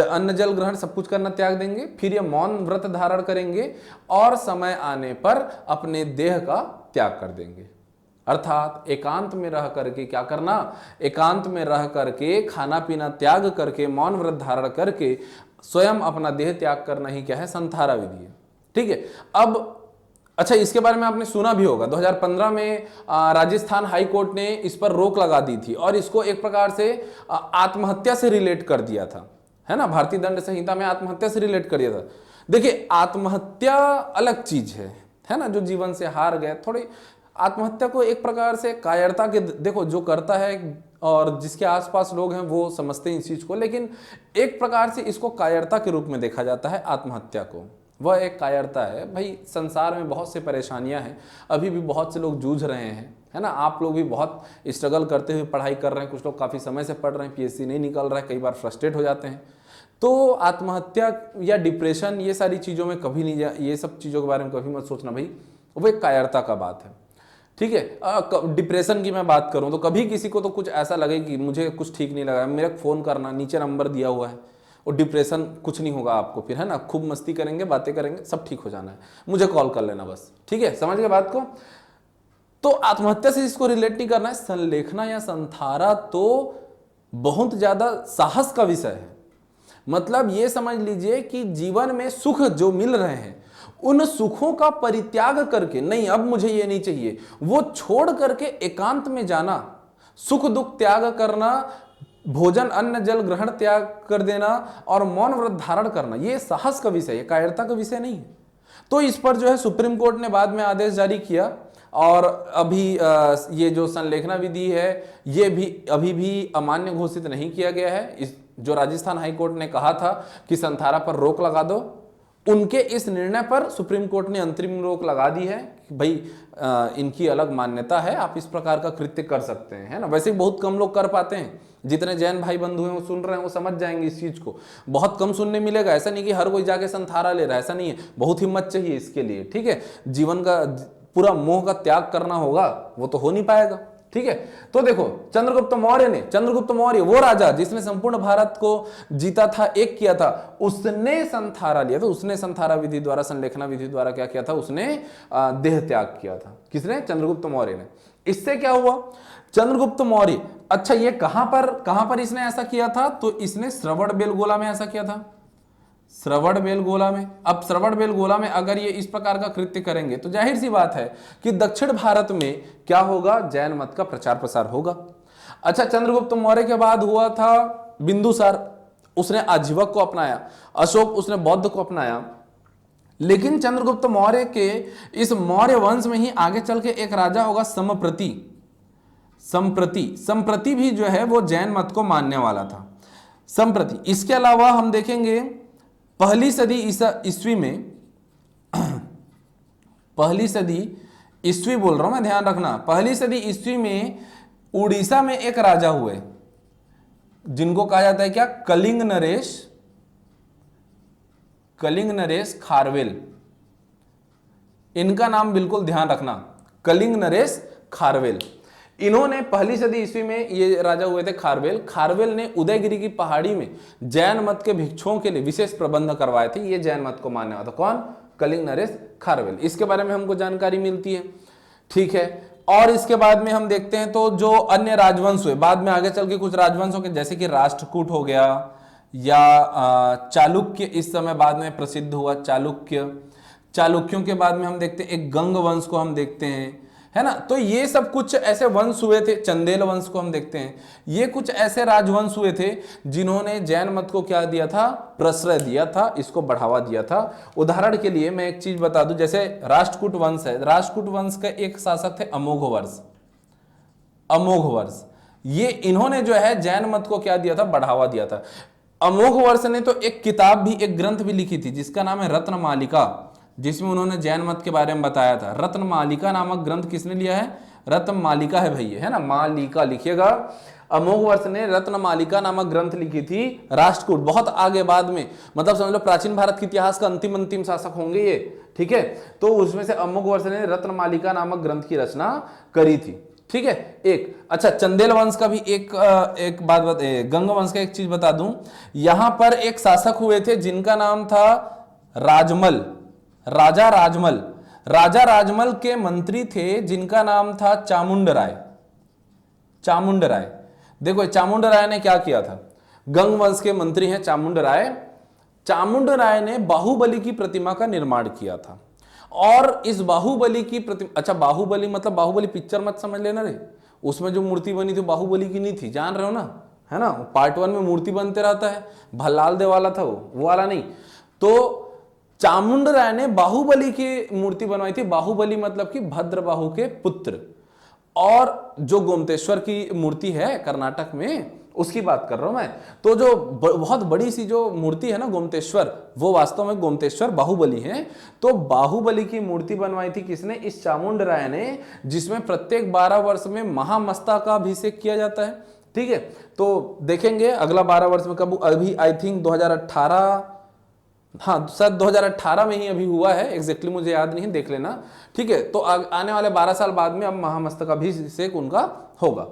अन्न जल ग्रहण सब कुछ करना त्याग देंगे, फिर ये मौन व्रत धारण करेंगे और समय आने पर अपने देह का त्याग कर देंगे। अर्थात एकांत में रह करके क्या करना, एकांत में रह करके खाना पीना त्याग करके, मौन व्रत धारण करके स्वयं अपना देह त्याग करना ही क्या है, संथारा विधि है। ठीक है। अब अच्छा, इसके बारे में आपने सुना भी होगा, 2015 में राजस्थान हाई कोर्ट ने इस पर रोक लगा दी थी और इसको एक प्रकार से आत्महत्या से रिलेट कर दिया था, है ना, भारतीय दंड संहिता में आत्महत्या से रिलेट कर दिया था। देखिए आत्महत्या अलग चीज है ना, जो जीवन से हार गए, थोड़ी आत्महत्या को एक प्रकार से कायरता के, देखो जो करता है और जिसके आसपास लोग हैं वो समझते हैं इस चीज को, लेकिन एक प्रकार से इसको कायरता के रूप में देखा जाता है आत्महत्या को। वह एक कायरता है। भाई संसार में बहुत से परेशानियां हैं, अभी भी बहुत से लोग जूझ रहे हैं, है ना, आप लोग भी बहुत स्ट्रगल करते हुए पढ़ाई कर रहे हैं, कुछ लोग काफ़ी समय से पढ़ रहे हैं, पीएससी नहीं निकल रहा है, कई बार फ्रस्ट्रेट हो जाते हैं। तो आत्महत्या या डिप्रेशन ये सारी चीज़ों में कभी नहीं ये सब चीज़ों के बारे में कभी मत सोचना भाई, वो एक कायरता का बात है। ठीक है। डिप्रेशन की मैं बात करूँ तो कभी किसी को तो कुछ ऐसा लगे कि मुझे कुछ ठीक नहीं लगा, मेरे फ़ोन करना, नीचे नंबर दिया हुआ है, और डिप्रेशन कुछ नहीं होगा आपको, फिर है ना, खूब मस्ती करेंगे, बातें करेंगे, सब ठीक हो जाना है, मुझे कॉल कर लेना बस। ठीक है, समझ गए बात को। तो आत्महत्या से इसको रिलेट नहीं करना है। संलेखना या संथारा तो बहुत ज्यादा साहस का विषय है। मतलब ये समझ लीजिए कि जीवन में सुख जो मिल रहे हैं उन सुखों का परित्याग करके, नहीं अब मुझे ये नहीं चाहिए, वो छोड़ करके एकांत में जाना, सुख दुख त्याग करना, भोजन अन्न जल ग्रहण त्याग कर देना और मौन व्रत धारण करना, ये साहस का विषय है, कायरता का विषय नहीं है। तो इस पर जो है सुप्रीम कोर्ट ने बाद में आदेश जारी किया और अभी ये जो संलेखना विधि है ये भी अभी भी अमान्य घोषित नहीं किया गया है। इस जो राजस्थान हाई कोर्ट ने कहा था कि संथारा पर रोक लगा दो, उनके इस निर्णय पर सुप्रीम कोर्ट ने अंतरिम रोक लगा दी है कि भाई इनकी अलग मान्यता है, आप इस प्रकार का कृत्य कर सकते हैं, है ना। वैसे बहुत कम लोग कर पाते हैं, जितने जैन भाई बंधु हैं वो सुन रहे हैं वो समझ जाएंगे इस चीज को, बहुत कम सुनने मिलेगा। ऐसा नहीं कि हर कोई जाके संथारा ले रहा है, ऐसा नहीं है, बहुत हिम्मत चाहिए इसके लिए, ठीक है। जीवन का पूरा मोह का त्याग करना होगा, वो तो हो नहीं पाएगा, ठीक है। तो देखो चंद्रगुप्त मौर्य वो राजा जिसने संपूर्ण भारत को जीता था, एक किया था, उसने संथारा लिया था, उसने संथारा विधि द्वारा, संलेखना विधि द्वारा क्या किया था, उसने देह त्याग किया था। किसने? चंद्रगुप्त मौर्य ने। इससे क्या हुआ? चंद्रगुप्त मौर्य, अच्छा ये कहां पर इसने ऐसा किया था? तो इसने श्रवणबेलगोला में ऐसा किया था, श्रवणबेलगोला में। अब श्रवणबेलगोला में अगर ये इस प्रकार का कृत्य करेंगे तो जाहिर सी बात है कि दक्षिण भारत में क्या होगा, जैन मत का प्रचार प्रसार होगा। अच्छा, चंद्रगुप्त मौर्य के बाद हुआ था बिंदुसार, उसने आजीवक को अपनाया, अशोक उसने बौद्ध को अपनाया। लेकिन चंद्रगुप्त मौर्य के इस मौर्य वंश में ही आगे चल के एक राजा होगा संप्रति भी जो है वो जैन मत को मानने वाला था, संप्रति। इसके अलावा हम देखेंगे पहली सदी ईस्वी में, पहली सदी ईस्वी बोल रहा हूं मैं, ध्यान रखना, पहली सदी ईस्वी में उड़ीसा में एक राजा हुए जिनको कहा जाता है क्या, कलिंग नरेश खारवेल। इनका नाम बिल्कुल ध्यान रखना, कलिंग नरेश खारवेल। इन्होंने पहली सदी ईस्वी में ये राजा हुए थे खारवेल ने उदयगिरी की पहाड़ी में जैन मत के भिक्षुओं के लिए विशेष प्रबंध करवाए थे। ये जैन मत को मानने वाला था कौन? कलिंग नरेश खारवेल। इसके बारे में हमको जानकारी मिलती है, ठीक है। और इसके बाद में हम देखते हैं तो जो अन्य राजवंश हुए बाद में, आगे चल के कुछ राजवंशों के, जैसे कि राष्ट्रकूट हो गया या चालुक्य, इस समय बाद में प्रसिद्ध हुआ चालुक्यों के बाद में हम देखते हैं एक गंग वंश को हम देखते हैं, है ना। तो ये सब कुछ ऐसे वंश हुए थे, चंदेल वंश को हम देखते हैं। ये कुछ ऐसे राजवंश हुए थे जिन्होंने जैन मत को क्या दिया था, प्रश्रय दिया था, इसको बढ़ावा दिया था। उदाहरण के लिए मैं एक चीज बता दूं, जैसे राष्ट्रकूट वंश है, राष्ट्रकूट वंश का एक शासक थे अमोघवर्ष। ये इन्होंने जो है जैन मत को क्या दिया था, बढ़ावा दिया था। अमोघवर्ष ने तो एक किताब भी, एक ग्रंथ भी लिखी थी जिसका नाम है रत्नमालिका, जिसमें उन्होंने जैन मत के बारे में बताया था। रत्नमालिका नामक ग्रंथ किसने लिया है? रत्नमालिका है भाई, है ना, मालिका लिखिएगा। अमोघवर्ष ने रत्नमालिका नामक ग्रंथ लिखी थी। राष्ट्रकूट बहुत आगे बाद में, मतलब समझ लो प्राचीन भारत के इतिहास का अंतिम शासक होंगे ये, ठीक है। तो उसमें से अमोघवर्ष ने रत्नमालिका नामक ग्रंथ की रचना करी थी, ठीक है। एक अच्छा, चंदेल वंश का भी एक बात गंग वंश का एक चीज बता दूं, यहां पर एक शासक हुए थे जिनका नाम था राजा राजमल के मंत्री थे जिनका नाम था चामुंड राय। देखो चामुंड राय ने क्या किया था, गंग वंश के मंत्री हैं चामुंड राय ने बाहुबली की प्रतिमा का निर्माण किया था। और इस बाहुबली की प्रतिमा, अच्छा बाहुबली मतलब बाहुबली पिक्चर मत समझ लेना रे, उसमें जो मूर्ति बनी थी बाहुबली की नहीं थी, जान रहे हो ना, है ना। पार्ट 1 में मूर्ति बनते रहता है, भल्लाल दे वाला था वो वाला नहीं। तो चामुंड राय ने बाहुबली की मूर्ति बनवाई थी। बाहुबली मतलब कि भद्रबाहु के पुत्र। और जो गोमतेश्वर की मूर्ति है कर्नाटक में, उसकी बात कर रहा हूं मैं। तो जो बहुत बड़ी सी जो मूर्ति है ना गोमतेश्वर, वो वास्तव में गोमतेश्वर बाहुबली है। तो बाहुबली की मूर्ति बनवाई थी किसने? इस चामुंड राय ने, जिसमें प्रत्येक 12 वर्ष में महामस्ता का अभिषेक किया जाता है, ठीक है। तो देखेंगे अगला 12 वर्ष में कब, अभी आई थिंक 2018, हाँ शायद 2018 में ही अभी हुआ है, एग्जैक्टली मुझे याद नहीं है, देख लेना, ठीक है। तो आने वाले 12 साल बाद में अब महामस्तक अभिषेक उनका होगा।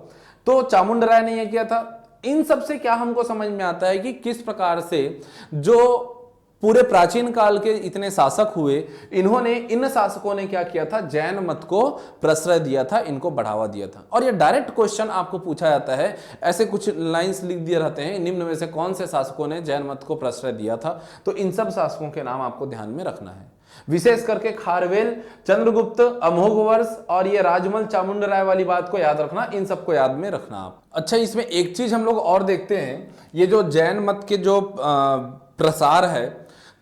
तो चामुंड राय ने यह किया था। इन सब से क्या हमको समझ में आता है कि किस प्रकार से जो पूरे प्राचीन काल के इतने शासक हुए, इन शासकों ने क्या किया था, जैन मत को प्रश्रय दिया था, इनको बढ़ावा दिया था। और ये डायरेक्ट क्वेश्चन आपको पूछा जाता है, ऐसे कुछ लाइंस लिख दिए रहते हैं, निम्न में से कौन से शासकों ने जैन मत को प्रश्रय दिया था। तो इन सब शासकों के नाम आपको ध्यान में रखना है, विशेष करके खारवेल, चंद्रगुप्त, अमोघवर्ष और ये राजमल चामुंड राय वाली बात को याद रखना, इन सबको याद में रखना आप। अच्छा, इसमें एक चीज हम लोग और देखते हैं, ये जो जैन मत के जो प्रसार है,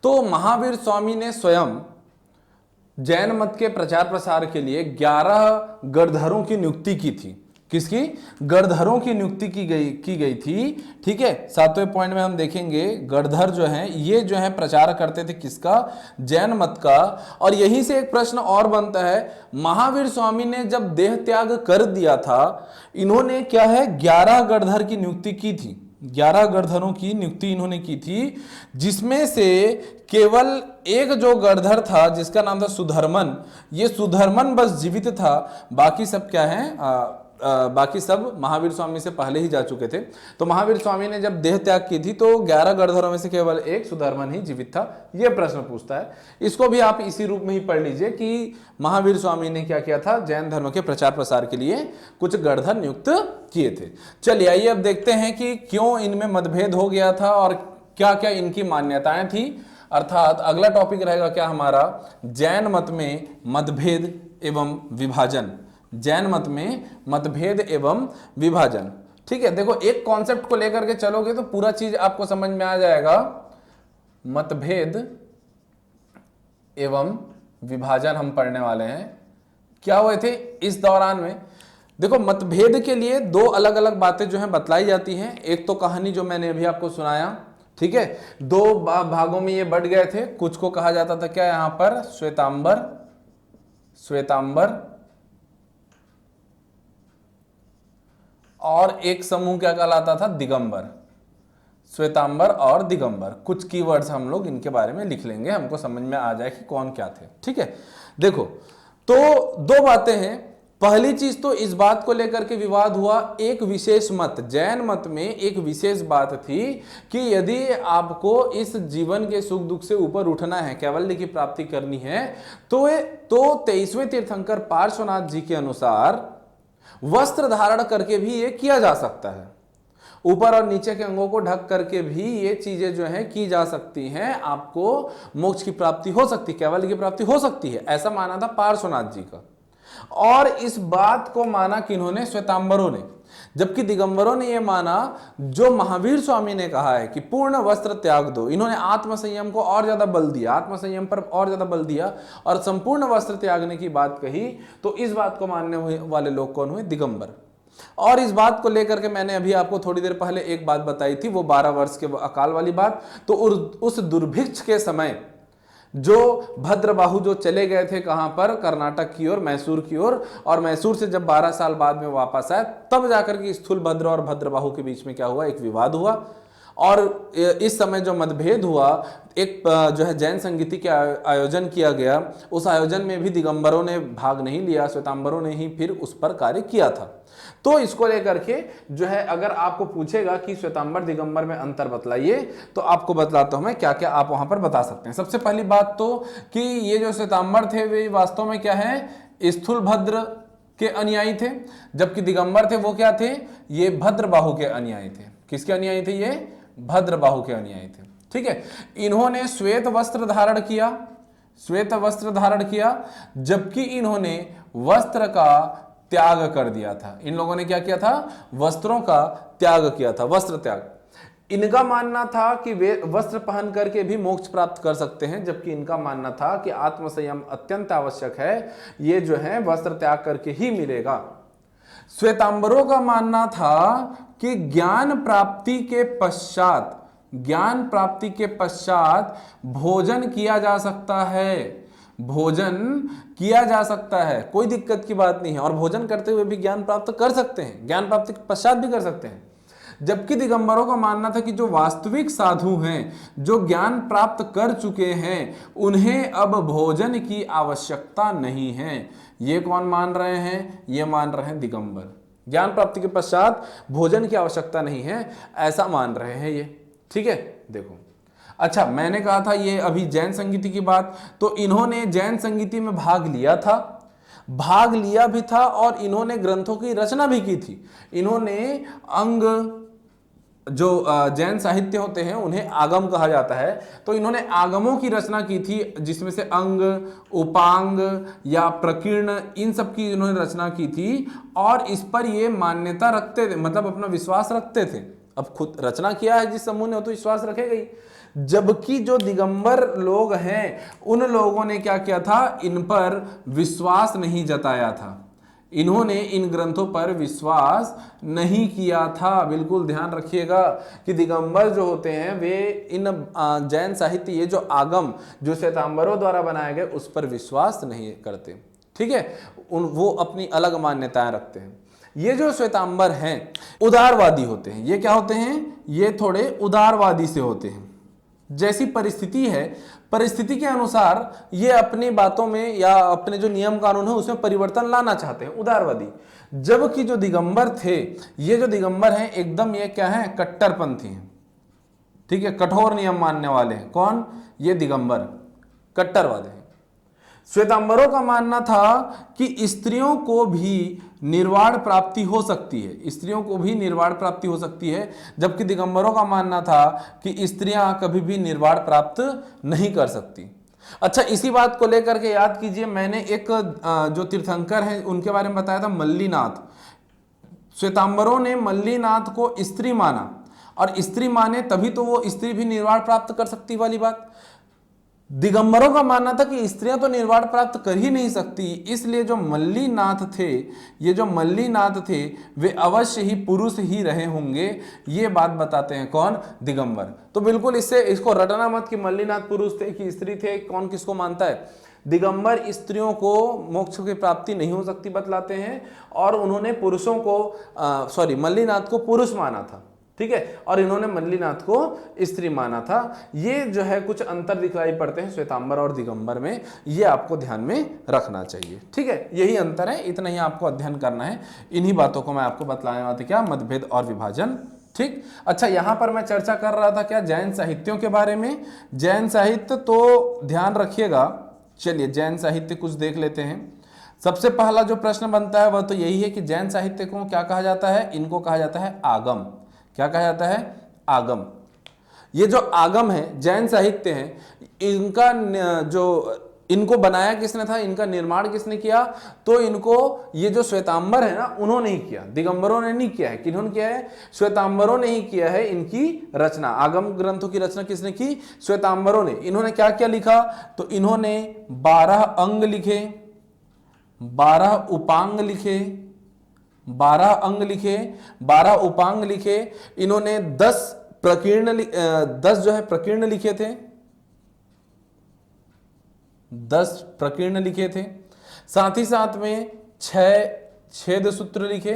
तो महावीर स्वामी ने स्वयं जैन मत के प्रचार प्रसार के लिए 11 गढ़धरों की नियुक्ति की थी। किसकी? गणधरों की नियुक्ति की गई थी। ठीक है, 7वें पॉइंट में हम देखेंगे गणधर जो हैं ये जो है प्रचार करते थे किसका? जैन मत का। और यहीं से एक प्रश्न और बनता है, महावीर स्वामी ने जब देह त्याग कर दिया था, इन्होंने क्या है 11 गणधर की नियुक्ति की थी, 11 गणधरों की नियुक्ति इन्होंने की थी, जिसमें से केवल एक जो गणधर था जिसका नाम था सुधर्मन, ये सुधर्मन बस जीवित था, बाकी सब क्या है बाकी सब महावीर स्वामी से पहले ही जा चुके थे। तो महावीर स्वामी ने जब देह त्याग की थी तो 11 गणधरों में से केवल एक सुधर्मन ही जीवित था। यह प्रश्न पूछता है, इसको भी आप इसी रूप में ही पढ़ लीजिए कि महावीर स्वामी ने क्या किया था, जैन धर्म के प्रचार प्रसार के लिए कुछ गणधर नियुक्त किए थे। चलिए आइए अब देखते हैं कि क्यों इनमें मतभेद हो गया था और क्या क्या इनकी मान्यताएं थी। अर्थात अगला टॉपिक रहेगा क्या हमारा, जैन मत में मतभेद एवं विभाजन। जैन मत में मतभेद एवं विभाजन। ठीक है, देखो एक कॉन्सेप्ट को लेकर के चलोगे तो पूरा चीज आपको समझ में आ जाएगा। मतभेद एवं विभाजन हम पढ़ने वाले हैं। क्या हुए थे इस दौरान में? देखो मतभेद के लिए दो अलग अलग बातें जो हैं बतलाई जाती हैं। एक तो कहानी जो मैंने अभी आपको सुनाया, ठीक है, दो भागों में ये बढ़ गए थे। कुछ को कहा जाता था क्या यहां पर, श्वेतांबर, श्वेतांबर, और एक समूह क्या कहलाता था, दिगंबर। श्वेतांबर और दिगंबर, कुछ कीवर्ड्स हम लोग इनके बारे में लिख लेंगे, हमको समझ में आ जाए कि कौन क्या थे। ठीक है, देखो तो दो बातें हैं। पहली चीज तो इस बात को लेकर के विवाद हुआ, एक विशेष मत, जैन मत में एक विशेष बात थी कि यदि आपको इस जीवन के सुख दुख से ऊपर उठना है, कैवल्य की प्राप्ति करनी है, तो 23वें तीर्थंकर पार्श्वनाथ जी के अनुसार वस्त्र धारण करके भी ये किया जा सकता है। ऊपर और नीचे के अंगों को ढक करके भी ये चीजें जो है की जा सकती हैं, आपको मोक्ष की प्राप्ति हो सकती है, कैवल्य की प्राप्ति हो सकती है, ऐसा माना था पार्श्वनाथ जी का। और इस बात को माना किन्होंने, श्वेतांबरों ने। जबकि दिगंबरों ने यह माना जो महावीर स्वामी ने कहा है कि पूर्ण वस्त्र त्याग दो। इन्होंने आत्मसंयम को और ज्यादा बल दिया, आत्मसंयम पर और ज्यादा बल दिया और संपूर्ण वस्त्र त्यागने की बात कही। तो इस बात को मानने वाले लोग कौन हुए, दिगंबर। और इस बात को लेकर के मैंने अभी आपको थोड़ी देर पहले एक बात बताई थी, वो 12 वर्ष के अकाल वाली बात। तो उस दुर्भिक्ष के समय जो भद्रबाहु जो चले गए थे कहां पर, कर्नाटक की ओर, मैसूर की ओर, और मैसूर से जब 12 साल बाद में वापस आए, तब जाकर के स्थूलभद्र और भद्रबाहु के बीच में क्या हुआ, एक विवाद हुआ। और इस समय जो मतभेद हुआ, एक जो है जैन संगीति के आयोजन किया गया, उस आयोजन में भी दिगंबरों ने भाग नहीं लिया, श्वेतांबरों ने ही फिर उस पर कार्य किया था। तो इसको लेकर के जो है अगर आपको पूछेगा कि श्वेतांबर दिगंबर में अंतर बतलाइए, तो आपको बतलाता हूं मैं क्या क्या आप वहां पर बता सकते हैं। सबसे पहली बात तो कि ये जो श्वेतांबर थे वे वास्तव में क्या है, स्थूलभद्र के अनुयायी थे, जबकि दिगंबर थे वो क्या थे, ये भद्रबाहु के अनुयायी थे। किसके अनुयायी थे ये, भद्रबाहु के अनुयायी थे। ठीक है, इन्होंने श्वेत वस्त्र धारण किया, श्वेत वस्त्र धारण किया, जबकि इन्होंने वस्त्र का त्याग कर दिया था। इन लोगों ने क्या किया था, वस्त्रों का त्याग किया था, वस्त्र त्याग। इनका मानना था कि वे वस्त्र पहन करके भी मोक्ष प्राप्त कर सकते हैं, जबकि इनका मानना था कि आत्मसंयम अत्यंत आवश्यक है, ये जो है वस्त्र त्याग करके ही मिलेगा। श्वेतांबरों का मानना था कि ज्ञान प्राप्ति के पश्चात, ज्ञान प्राप्ति के पश्चात भोजन किया जा सकता है, भोजन किया जा सकता है, कोई दिक्कत की बात नहीं है, और भोजन करते हुए भी ज्ञान प्राप्त कर सकते हैं, ज्ञान प्राप्ति के पश्चात भी कर सकते हैं। जबकि दिगंबरों का मानना था कि जो वास्तविक साधु हैं, जो ज्ञान प्राप्त कर चुके हैं, उन्हें अब भोजन की आवश्यकता नहीं है। ये कौन मान रहे हैं, ये मान रहे हैं दिगंबर। ज्ञान प्राप्ति के पश्चात भोजन की आवश्यकता नहीं है, ऐसा मान रहे हैं ये। ठीक है, देखो अच्छा मैंने कहा था ये अभी जैन संगीति की बात, तो इन्होंने जैन संगीति में भाग लिया था, भाग लिया भी था, और इन्होंने ग्रंथों की रचना भी की थी। इन्होंने अंग, जो जैन साहित्य होते हैं उन्हें आगम कहा जाता है, तो इन्होंने आगमों की रचना की थी, जिसमें से अंग, उपांग या प्रकीर्ण, इन सब की इन्होंने रचना की थी, और इस पर ये मान्यता रखते थे, मतलब अपना विश्वास रखते थे। अब खुद रचना किया है जिस समूह ने, तो विश्वास रखेगा ही। जबकि जो दिगंबर लोग हैं, उन लोगों ने क्या किया था, इन पर विश्वास नहीं जताया था, इन्होंने इन ग्रंथों पर विश्वास नहीं किया था। बिल्कुल ध्यान रखिएगा कि दिगंबर जो होते हैं वे इन जैन साहित्य, ये जो आगम जो श्वेतांबरों द्वारा बनाए गए उस पर विश्वास नहीं करते। ठीक है, वो अपनी अलग मान्यताएं रखते हैं। ये जो श्वेतांबर हैं उदारवादी होते हैं। ये क्या होते हैं? ये थोड़े उदारवादी से होते हैं। जैसी परिस्थिति है, परिस्थिति के अनुसार ये अपनी बातों में या अपने जो नियम कानून है उसमें परिवर्तन लाना चाहते हैं, उदारवादी। जबकि जो दिगंबर थे, ये जो दिगंबर हैं एकदम ये क्या है? कट्टरपंथी हैं। ठीक है, कठोर नियम मानने वाले हैं। कौन? ये दिगंबर कट्टरवादी हैं। श्वेतांबरों का मानना था कि स्त्रियों को भी निर्वाण प्राप्ति हो सकती है, स्त्रियों को भी निर्वाण प्राप्ति हो सकती है, जबकि दिगंबरों का मानना था कि स्त्रियां कभी भी निर्वाण प्राप्त नहीं कर सकती। अच्छा, इसी बात को लेकर के याद कीजिए, मैंने एक जो तीर्थंकर हैं उनके बारे में बताया था, मल्लीनाथ। श्वेतांबरों ने मल्लीनाथ को स्त्री माना, और स्त्री माने तभी तो वो स्त्री भी निर्वाण प्राप्त कर सकती वाली बात। दिगंबरों का मानना था कि स्त्रियां तो निर्वाण प्राप्त कर ही नहीं सकती, इसलिए जो मल्लीनाथ थे, ये जो मल्लीनाथ थे वे अवश्य ही पुरुष ही रहे होंगे, ये बात बताते हैं कौन? दिगंबर। तो बिल्कुल इसको रटना मत कि मल्लीनाथ पुरुष थे कि स्त्री थे, कौन किसको मानता है। दिगंबर स्त्रियों को मोक्ष की प्राप्ति नहीं हो सकती बतलाते हैं, और उन्होंने पुरुषों को मल्लीनाथ को पुरुष माना था। ठीक है, और इन्होंने मल्लीनाथ को स्त्री माना था। ये जो है कुछ अंतर दिखाई पड़ते हैं श्वेतांबर और दिगंबर में, ये आपको ध्यान में रखना चाहिए। ठीक है, यही अंतर है, इतना ही आपको अध्ययन करना है। इन्हीं बातों को मैं आपको बतलाने वाला था, क्या? मतभेद और विभाजन। ठीक। अच्छा, यहां पर मैं चर्चा कर रहा था क्या? जैन साहित्यों के बारे में। जैन साहित्य तो ध्यान रखिएगा। चलिए जैन साहित्य कुछ देख लेते हैं। सबसे पहला जो प्रश्न बनता है वह तो यही है कि जैन साहित्य को क्या कहा जाता है? इनको कहा जाता है आगम। क्या कहा जाता है? आगम। ये जो आगम है, जैन साहित्य है, इनको बनाया किसने था? इनका निर्माण किसने किया? तो इनको ये जो श्वेतांबर है ना, उन्होंने ही किया, दिगंबरों ने नहीं किया है। किन्होंने किया है? श्वेतांबरों ने ही किया है इनकी रचना। आगम ग्रंथों की रचना किसने की? श्वेतांबरों ने। इन्होंने क्या क्या लिखा? तो इन्होंने 12 अंग लिखे, 12 उपांग लिखे, 12 अंग लिखे, 12 उपांग लिखे। इन्होंने 10 जो है प्रकीर्ण लिखे थे, 10 प्रकीर्ण लिखे थे। साथ ही साथ में 6 छेद सूत्र लिखे।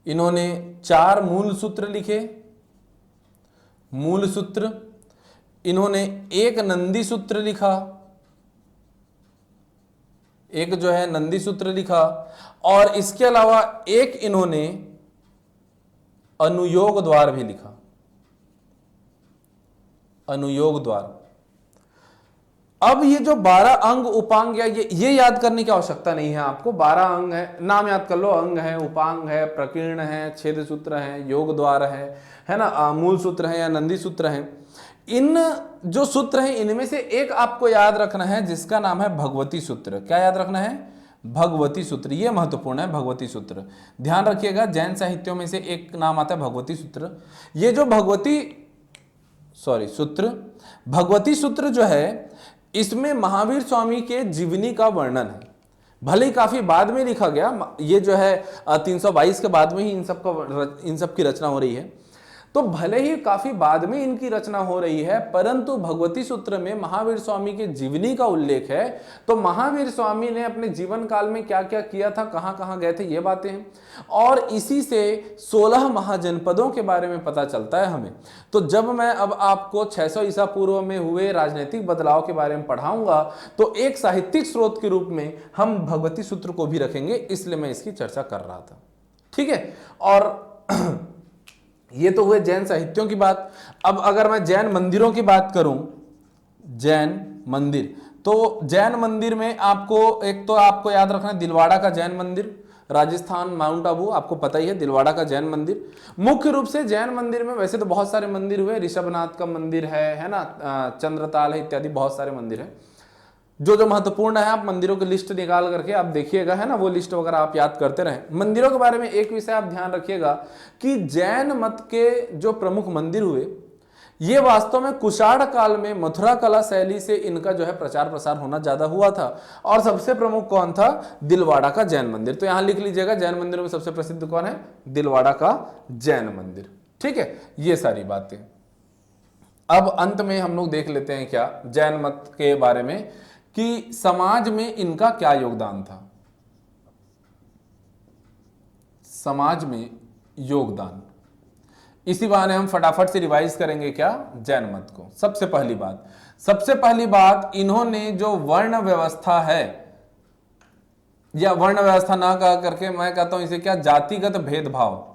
इन्होंने 4 मूल सूत्र लिखे, मूल सूत्र। इन्होंने 1 नंदी सूत्र लिखा, एक जो है नंदी सूत्र लिखा। और इसके अलावा एक इन्होंने अनुयोग द्वार भी लिखा, अनुयोग द्वार। अब ये जो 12 अंग उपांग या ये याद करने की आवश्यकता नहीं है आपको। 12 अंग है, नाम याद कर लो। अंग है, उपांग है, प्रकीर्ण है, छेद सूत्र है, योग द्वार है ना, मूल सूत्र है या नंदी सूत्र है। इन जो सूत्र हैं इनमें से एक आपको याद रखना है जिसका नाम है भगवती सूत्र। क्या याद रखना है? भगवती सूत्र। ये महत्वपूर्ण है, भगवती सूत्र। ध्यान रखिएगा, जैन साहित्यों में से एक नाम आता है भगवती सूत्र। ये जो भगवती सूत्र जो है, इसमें महावीर स्वामी के जीवनी का वर्णन है। भले ही काफी बाद में लिखा गया, ये जो है 322 के बाद में ही इन सब की रचना हो रही है। तो भले ही काफी बाद में इनकी रचना हो रही है, परंतु भगवती सूत्र में महावीर स्वामी के जीवनी का उल्लेख है। तो महावीर स्वामी ने अपने जीवन काल में क्या क्या किया था, कहां कहां गए थे, ये बातें हैं। और इसी से 16 महाजनपदों के बारे में पता चलता है हमें। तो जब मैं अब आपको 600 ईसा पूर्व में हुए राजनीतिक बदलाव के बारे में पढ़ाऊंगा, तो एक साहित्यिक स्रोत के रूप में हम भगवती सूत्र को भी रखेंगे, इसलिए मैं इसकी चर्चा कर रहा था। ठीक है, और ये तो हुए जैन साहित्यों की बात। अब अगर मैं जैन मंदिरों की बात करूं, जैन मंदिर, तो जैन मंदिर में आपको याद रखना है दिलवाड़ा का जैन मंदिर, राजस्थान माउंट आबू, आपको पता ही है दिलवाड़ा का जैन मंदिर। मुख्य रूप से जैन मंदिर में वैसे तो बहुत सारे मंदिर हुए, ऋषभनाथ का मंदिर है ना, चंद्रताल है, इत्यादि बहुत सारे मंदिर है। जो महत्वपूर्ण है आप मंदिरों की लिस्ट निकाल करके आप देखिएगा, है ना, वो लिस्ट वगैरह आप याद करते रहें। मंदिरों के बारे में एक विषय आप ध्यान रखिएगा कि जैन मत के जो प्रमुख मंदिर हुए, ये वास्तव में कुषाण काल में मथुरा कला शैली से इनका जो है प्रचार प्रसार होना ज्यादा हुआ था। और सबसे प्रमुख कौन था? दिलवाड़ा का जैन मंदिर। तो यहां लिख लीजिएगा, जैन मंदिरों में सबसे प्रसिद्ध कौन है? दिलवाड़ा का जैन मंदिर। ठीक है, ये सारी बातें। अब अंत में हम लोग देख लेते हैं क्या जैन मत के बारे में, कि समाज में इनका क्या योगदान था। समाज में योगदान, इसी बहाने हम फटाफट से रिवाइज करेंगे क्या जैन मत को। सबसे पहली बात इन्होंने जो वर्ण व्यवस्था है, या वर्ण व्यवस्था ना कह करके मैं कहता हूं इसे क्या, जातिगत भेदभाव,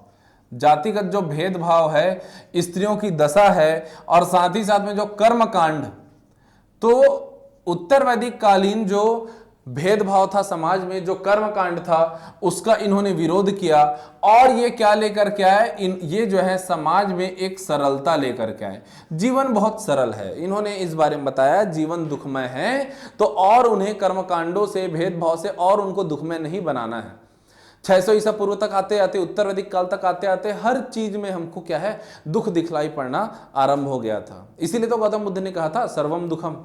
जातिगत जो भेदभाव है, स्त्रियों की दशा है, और साथ ही साथ में जो कर्म कांड, तो उत्तर वैदिक कालीन जो भेदभाव था समाज में, जो कर्म कांड था, उसका इन्होंने विरोध किया। और ये क्या लेकर के आए? ये जो है समाज में एक सरलता लेकर के आए। जीवन बहुत सरल है, इन्होंने इस बारे में बताया, जीवन दुखमय है, तो और उन्हें कर्म कांडों से, भेदभाव से और उनको दुखमय नहीं बनाना है। 600 ईसा पूर्व तक आते आते, उत्तर वैदिक काल तक आते आते हर चीज में हमको क्या है, दुख दिखलाई पड़ना आरंभ हो गया था। इसीलिए तो गौतम बुद्ध ने कहा था सर्वम दुखम,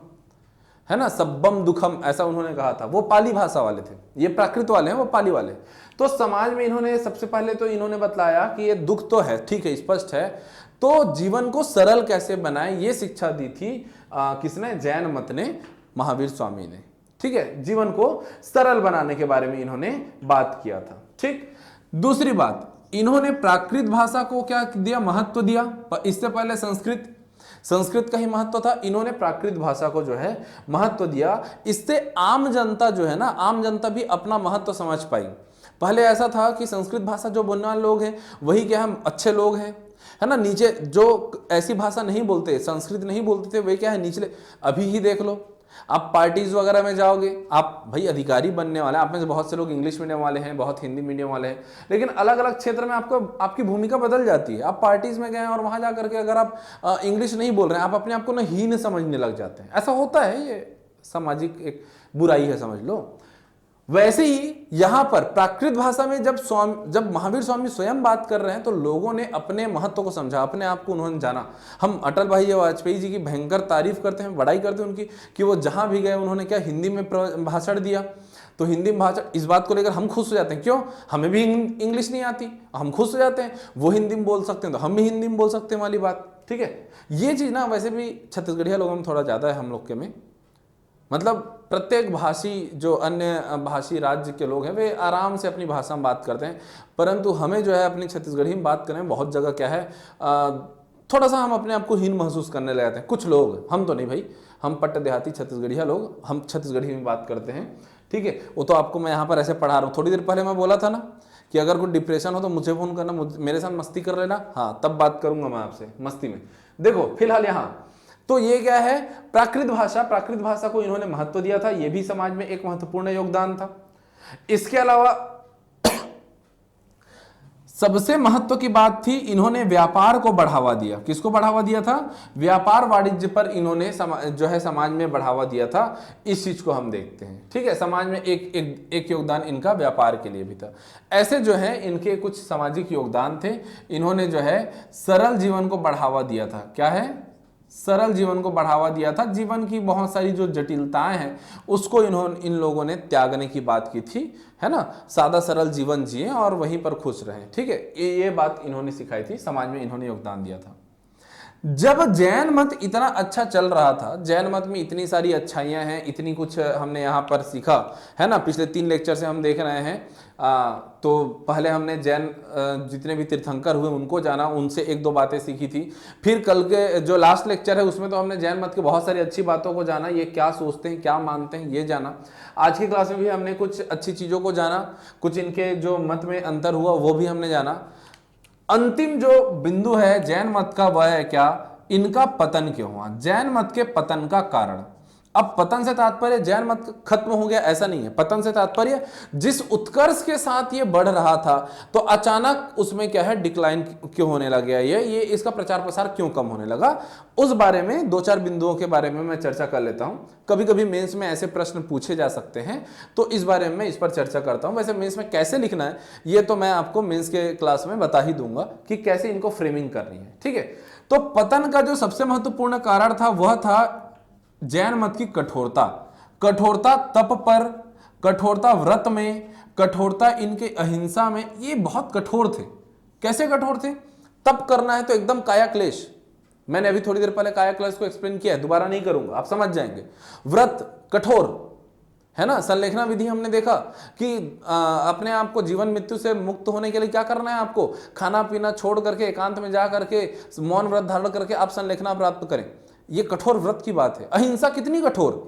है ना, सब्बम दुखम, ऐसा उन्होंने कहा था। वो पाली भाषा वाले थे, ये प्राकृत वाले हैं, वो पाली वाले। तो समाज में इन्होंने सबसे पहले तो इन्होंने बतलाया कि ये दुख तो है, ठीक है, स्पष्ट है, तो जीवन को सरल कैसे बनाए, ये शिक्षा दी थी किसने? जैन मत ने, महावीर स्वामी ने। ठीक है, जीवन को सरल बनाने के बारे में इन्होंने बात किया था। ठीक, दूसरी बात, इन्होंने प्राकृत भाषा को क्या दिया? महत्व दिया। इससे पहले संस्कृत का ही महत्व था, इन्होंने प्राकृत भाषा को जो है महत्व दिया। इससे आम जनता जो है ना, आम जनता भी अपना महत्व समझ पाई। पहले ऐसा था कि संस्कृत भाषा जो बोलने वाले लोग हैं वही क्या हम अच्छे लोग हैं, है ना, नीचे जो ऐसी भाषा नहीं बोलते, संस्कृत नहीं बोलते थे, वे क्या है निचले। अभी ही देख लो, आप पार्टीज वगैरह में जाओगे, आप भाई अधिकारी बनने वाले, आप में से बहुत से लोग इंग्लिश मीडियम वाले हैं, बहुत हिंदी मीडियम वाले हैं, लेकिन अलग अलग क्षेत्र में आपको आपकी भूमिका बदल जाती है। आप पार्टीज में गए और वहां जाकर के अगर आप इंग्लिश नहीं बोल रहे हैं, आप अपने आप को ना हीन समझने लग जाते हैं। ऐसा होता है, ये सामाजिक एक बुराई है, समझ लो। वैसे ही यहां पर प्राकृत भाषा में जब महावीर स्वामी स्वयं बात कर रहे हैं, तो लोगों ने अपने महत्व को समझा, अपने आप को उन्होंने जाना। हम अटल भाई वाजपेयी जी की भयंकर तारीफ करते हैं, बड़ाई करते हैं उनकी, कि वो जहां भी गए उन्होंने क्या हिंदी में भाषण दिया। तो हिंदी में भाषण, इस बात को लेकर हम खुश हो जाते हैं। क्यों? हमें भी इंग्लिश नहीं आती, हम खुश हो जाते हैं। वो हिंदी में बोल सकते हैं तो हम भी हिंदी में बोल सकते हैं वाली बात। ठीक है, ये चीज ना वैसे भी छत्तीसगढ़िया लोगों में थोड़ा ज्यादा है, हम लोग के में। मतलब प्रत्येक भाषी, जो अन्य भाषी राज्य के लोग हैं, वे आराम से अपनी भाषा में बात करते हैं, परंतु हमें जो है अपनी छत्तीसगढ़ी में बात करें, बहुत जगह क्या है, थोड़ा सा हम अपने आप को हीन महसूस करने लग जाते हैं। कुछ लोग, हम तो नहीं भाई, हम पट्ट देहाती छत्तीसगढ़िया लोग, हम छत्तीसगढ़ी में बात करते हैं। ठीक है, वो तो आपको मैं यहाँ पर ऐसे पढ़ा रहा हूँ। थोड़ी देर पहले मैं बोला था ना कि अगर कोई डिप्रेशन हो तो मुझे फोन करना, मेरे साथ मस्ती कर लेना, हाँ तब बात करूंगा मैं आपसे मस्ती में। देखो फिलहाल यहाँ तो ये क्या है, प्राकृत भाषा को इन्होंने महत्व दिया था, ये भी समाज में एक महत्वपूर्ण योगदान था। इसके अलावा सबसे महत्व की बात थी, इन्होंने व्यापार को बढ़ावा दिया। किसको बढ़ावा दिया था? व्यापार वाणिज्य पर इन्होंने जो है समाज में बढ़ावा दिया था। इस चीज को हम देखते हैं। ठीक है, समाज में एक योगदान इनका व्यापार के लिए भी था। ऐसे जो है इनके कुछ सामाजिक योगदान थे। इन्होंने जो है सरल जीवन को बढ़ावा दिया था। क्या है? सरल जीवन को बढ़ावा दिया था। जीवन की बहुत सारी जो जटिलताएं हैं उसको इन लोगों ने त्यागने की बात की थी, है ना। सादा सरल जीवन जिए और वहीं पर खुश रहें। ठीक है, ये बात इन्होंने सिखाई थी, समाज में इन्होंने योगदान दिया था। जब जैन मत इतना अच्छा चल रहा था, जैन मत में इतनी सारी अच्छाइयां हैं, इतनी कुछ हमने यहाँ पर सीखा, है ना। पिछले 3 लेक्चर से हम देख रहे हैं। तो पहले हमने जैन जितने भी तीर्थंकर हुए उनको जाना, उनसे 1-2 बातें सीखी थी। फिर कल के जो लास्ट लेक्चर है उसमें तो हमने जैन मत की बहुत सारी अच्छी बातों को जाना, ये क्या सोचते हैं, क्या मानते हैं, ये जाना। आज की क्लास में भी हमने कुछ अच्छी चीज़ों को जाना, कुछ इनके जो मत में अंतर हुआ वो भी हमने जाना। अंतिम जो बिंदु है जैन मत का वह है क्या, इनका पतन क्यों हुआ, जैन मत के पतन का कारण। अब पतन से तात्पर्य जैन मत खत्म हो गया ऐसा नहीं है। पतन से तात्पर्य जिस उत्कर्ष के साथ ये बढ़ रहा था तो अचानक उसमें क्या है डिक्लाइन क्यों होने लग गया, ये इसका प्रचार प्रसार क्यों कम होने लगा, उस बारे में 2-4 बिंदुओं के बारे में मैं चर्चा कर लेता हूं। कभी कभी मेंस में ऐसे प्रश्न पूछे जा सकते हैं तो इस बारे में इस पर चर्चा करता हूं। वैसे मेंस में कैसे लिखना है ये तो मैं आपको मेंस के क्लास में बता ही दूंगा कि कैसे इनको फ्रेमिंग करनी है। ठीक है, तो पतन का जो सबसे महत्वपूर्ण कारण था वह था जैन मत की कठोरता। कठोरता तप पर, कठोरता व्रत में, कठोरता इनके अहिंसा में, ये बहुत कठोर थे। कैसे कठोर थे? तप करना है तो एकदम काया क्लेश। मैंने अभी थोड़ी देर पहले काया क्लेश को एक्सप्लेन किया है, दोबारा नहीं करूंगा, आप समझ जाएंगे। व्रत कठोर है ना। संलेखना विधि हमने देखा कि अपने आप को जीवन मृत्यु से मुक्त होने के लिए क्या करना है, आपको खाना पीना छोड़ करके एकांत में जा करके मौन व्रत धारण करके आप संलेखना प्राप्त करें। ये कठोर व्रत की बात है। अहिंसा कितनी कठोर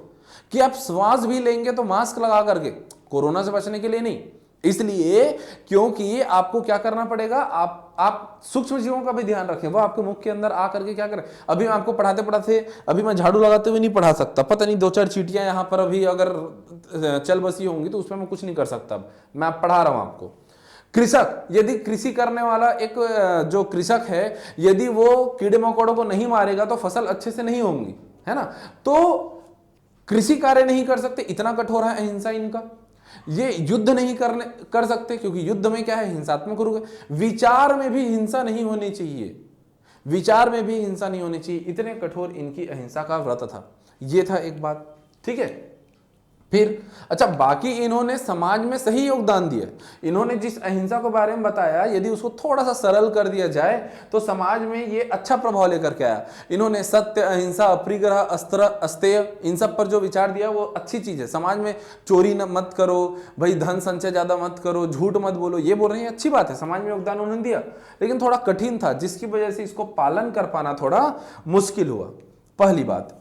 कि आप श्वास भी लेंगे तो मास्क लगा करके, कोरोना से बचने के लिए नहीं, इसलिए क्योंकि आपको क्या करना पड़ेगा, आप सूक्ष्म जीवों का भी ध्यान रखें। वो आपके मुख के अंदर आकर के क्या करें। अभी मैं आपको पढ़ाते पढ़ाते, अभी मैं झाड़ू लगाते हुए नहीं पढ़ा सकता, पता नहीं 2-4 चींटियां यहां पर अभी अगर चल बसी होंगी तो उसमें मैं कुछ नहीं कर सकता। मैं पढ़ा रहा हूं आपको। कृषक, यदि कृषि करने वाला एक जो कृषक है, यदि वो कीड़े मकोड़ों को नहीं मारेगा तो फसल अच्छे से नहीं होंगी, है ना। तो कृषि कार्य नहीं कर सकते, इतना कठोर है अहिंसा इनका। ये युद्ध नहीं कर सकते क्योंकि युद्ध में क्या है, हिंसात्मक रूप है। विचार में भी हिंसा नहीं होनी चाहिए, विचार में भी हिंसा नहीं होनी चाहिए, इतने कठोर इनकी अहिंसा का व्रत था। ये था एक बात, ठीक है। फिर अच्छा, बाकी इन्होंने समाज में सही योगदान दिया। इन्होंने जिस अहिंसा के बारे में बताया, यदि उसको थोड़ा सा सरल कर दिया जाए तो समाज में ये अच्छा प्रभाव लेकर के आया। इन्होंने सत्य, अहिंसा, अपरिग्रह, अस्त्र, अस्तेय, इन सब पर जो विचार दिया वो अच्छी चीज है। समाज में चोरी मत करो भाई, धन संचय ज्यादा मत करो, झूठ मत बोलो, ये बोल रहे हैं, अच्छी बात है, समाज में योगदान उन्होंने दिया। लेकिन थोड़ा कठिन था, जिसकी वजह से इसको पालन कर पाना थोड़ा मुश्किल हुआ, पहली बात।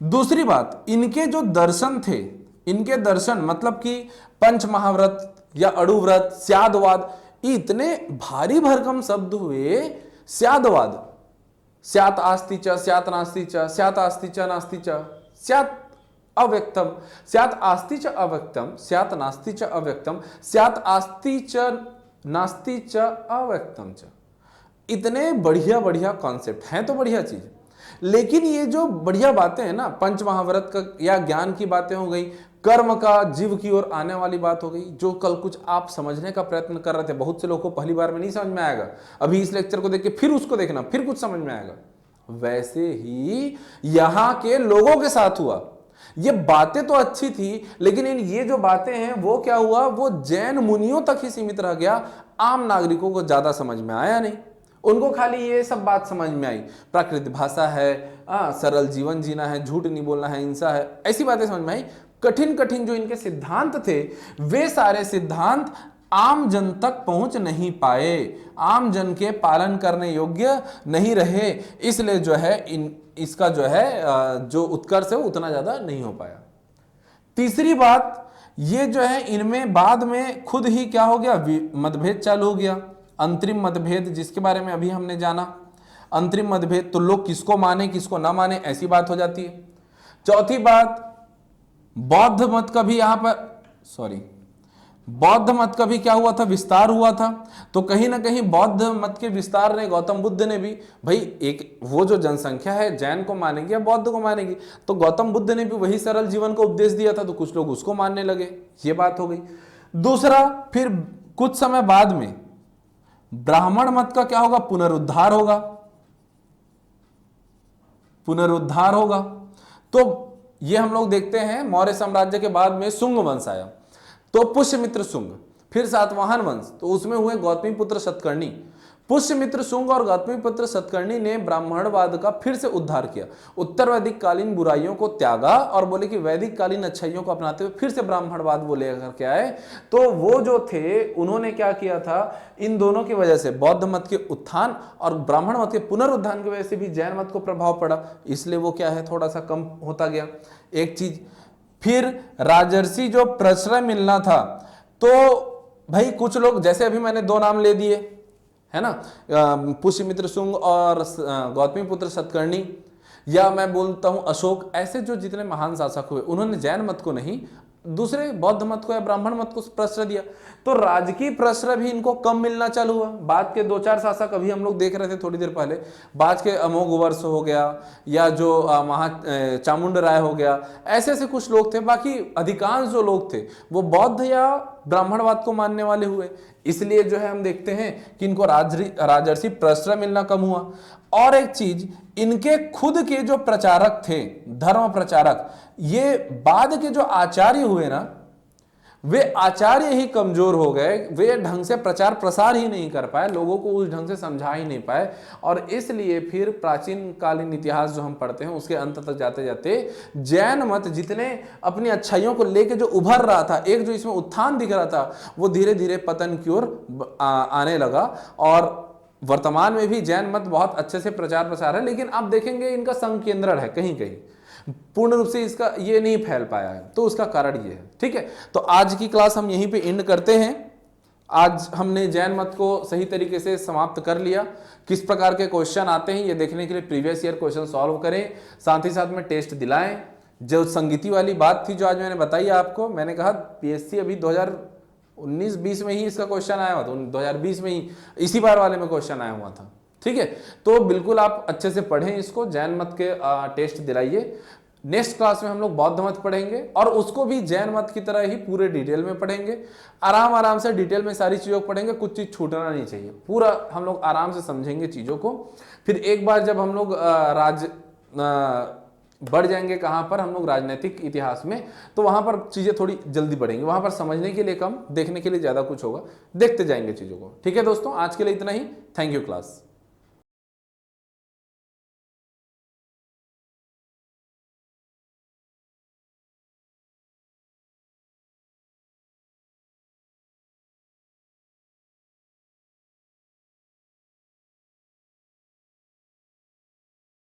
दूसरी बात, इनके जो दर्शन थे, इनके दर्शन मतलब कि पंच महाव्रत या अड़ुव्रत, स्यादवाद, इतने भारी भरकम शब्द हुए। स्यादवाद, स्यात् आस्ति च, स्यात् नास्ति च, स्यात् आस्ति च नास्ति च, स्यात् अव्यक्तम, स्यात् आस्ति च अव्यक्तम, स्यात् नास्ति च अव्यक्तम, स्यात् आस्ति च नास्ति च अव्यक्तम च। इतने बढ़िया बढ़िया कॉन्सेप्ट हैं, तो बढ़िया चीज। लेकिन ये जो बढ़िया बातें हैं ना, पंच महाव्रत का या ज्ञान की बातें हो गई, कर्म का जीव की ओर आने वाली बात हो गई, जो कल कुछ आप समझने का प्रयत्न कर रहे थे, बहुत से लोगों को पहली बार में नहीं समझ में आएगा, अभी इस लेक्चर को देख के फिर उसको देखना, फिर कुछ समझ में आएगा। वैसे ही यहां के लोगों के साथ हुआ। ये बातें तो अच्छी थी, लेकिन ये जो बातें हैं वो क्या हुआ, वो जैन मुनियों तक ही सीमित रह गया, आम नागरिकों को ज्यादा समझ में आया नहीं। उनको खाली ये सब बात समझ में आई, प्राकृतिक भाषा है, सरल जीवन जीना है, झूठ नहीं बोलना है, हिंसा है, ऐसी बातें समझ में आई। कठिन कठिन जो इनके सिद्धांत थे, वे सारे सिद्धांत आम जन तक पहुंच नहीं पाए, आम जन के पालन करने योग्य नहीं रहे, इसलिए जो है इसका जो है जो उत्कर्ष है उतना ज्यादा नहीं हो पाया। तीसरी बात, ये जो है इनमें बाद में खुद ही क्या हो गया, मतभेद चालू हो गया, अंतरिम मतभेद, जिसके बारे में अभी हमने जाना। अंतरिम मतभेद, तो लोग किसको माने किसको ना माने, ऐसी बात हो जाती है। चौथी बात, बौद्ध मत का भी यहां पर बौद्ध मत का भी क्या हुआ था, विस्तार हुआ था। तो कहीं ना कहीं बौद्ध मत के विस्तार ने, गौतम बुद्ध ने भी, भाई एक वो जो जनसंख्या है जैन को मानेगी या बौद्ध को मानेगी, तो गौतम बुद्ध ने भी वही सरल जीवन का उपदेश दिया था, तो कुछ लोग उसको मानने लगे, ये बात हो गई। दूसरा, फिर कुछ समय बाद में ब्राह्मण मत का क्या होगा, पुनरुद्धार होगा, पुनरुद्धार होगा। तो ये हम लोग देखते हैं मौर्य साम्राज्य के बाद में शुंग वंश आया, तो पुष्यमित्र शुंग, फिर सातवाहन वंश, तो उसमें हुए गौतमीपुत्र सतकर्णी। पुष्यमित्र शुंग और गौतमीपुत्र सतकर्णी ने ब्राह्मणवाद का फिर से उद्धार किया, उत्तर वैदिक कालीन बुराइयों को त्यागा और बोले कि वैदिक कालीन अच्छाइयों को अपनाते हुए फिर से ब्राह्मणवाद वो लेकर के आए। तो वो जो थे उन्होंने क्या किया था, इन दोनों की वजह से, बौद्ध मत के उत्थान और ब्राह्मण मत के पुनरुत्थान की वजह से भी जैन मत को प्रभाव पड़ा, इसलिए वो क्या है थोड़ा सा कम होता गया, एक चीज। फिर राजर्षि जो प्रश्रय मिलना था, तो भाई कुछ लोग, जैसे अभी मैंने 2 नाम ले दिए है ना, पुष्यमित्र शुंग और गौतमीपुत्र सतकर्णी, या मैं बोलता हूं अशोक, ऐसे जो जितने महान शासक हुए, उन्होंने जैन मत को नहीं, दूसरे बौद्ध मत को या ब्राह्मण मत को प्रश्रय दिया। तो राजकीय प्रश्रय भी इनको कम मिलना चालू हुआ। बाद के 2-4 शासक अभी हम लोग देख रहे थे थोड़ी देर पहले, बाद के अमोघ वर्ष हो गया, या जो चामुंड राय हो गया, ऐसे ऐसे कुछ लोग थे। बाकी अधिकांश जो लोग थे वो बौद्ध या ब्राह्मणवाद को मानने वाले हुए। इसलिए जो है हम देखते हैं कि इनको राजर्षि प्रश्रय मिलना कम हुआ। और एक चीज, इनके खुद के जो प्रचारक थे, धर्म प्रचारक, ये बाद के जो आचार्य हुए ना, वे आचार्य ही कमजोर हो गए, वे ढंग से प्रचार प्रसार ही नहीं कर पाए, लोगों को उस ढंग से समझा ही नहीं पाए। और इसलिए फिर प्राचीन कालीन इतिहास जो हम पढ़ते हैं उसके अंत तक जाते जाते जैन मत जितने अपनी अच्छाइयों को लेके जो उभर रहा था, एक जो इसमें उत्थान दिख रहा था, वो धीरे धीरे पतन की ओर आने लगा। और वर्तमान में भी जैन मत बहुत अच्छे से प्रचार प्रसार है, लेकिन आप देखेंगे इनका संकेंद्रण है, कहीं कहीं पूर्ण रूप से इसका ये नहीं फैल पाया है। तो उसका कारण ये है। ठीक है, तो आज की क्लास हम यहीं पे एंड करते हैं। आज हमने जैन मत को सही तरीके से समाप्त कर लिया। किस प्रकार के क्वेश्चन आते हैं ये देखने के लिए प्रीवियस ईयर क्वेश्चन सॉल्व करें, साथ ही साथ में टेस्ट दिलाएं। जो संगीति वाली बात थी जो आज मैंने बताई आपको, मैंने कहा पीएससी अभी 2019-20 में ही इसका क्वेश्चन आया हुआ था, 2020 में ही इसी बार वाले में क्वेश्चन आया हुआ था। ठीक है, तो बिल्कुल आप अच्छे से पढ़ें इसको, जैन मत के टेस्ट दिलाइए। नेक्स्ट क्लास में हम लोग बौद्ध मत पढ़ेंगे और उसको भी जैन मत की तरह ही पूरे डिटेल में पढ़ेंगे। आराम आराम से डिटेल में सारी चीजों को पढ़ेंगे, कुछ चीज छूटना नहीं चाहिए, पूरा हम लोग आराम से समझेंगे चीजों को। फिर एक बार जब हम लोग बढ़ जाएंगे कहां पर, हम लोग राजनीतिक इतिहास में, तो वहां पर चीजें थोड़ी जल्दी बढ़ेंगी, वहां पर समझने के लिए कम, देखने के लिए ज्यादा कुछ होगा, देखते जाएंगे चीजों को। ठीक है दोस्तों, आज के लिए इतना ही। Thank you class.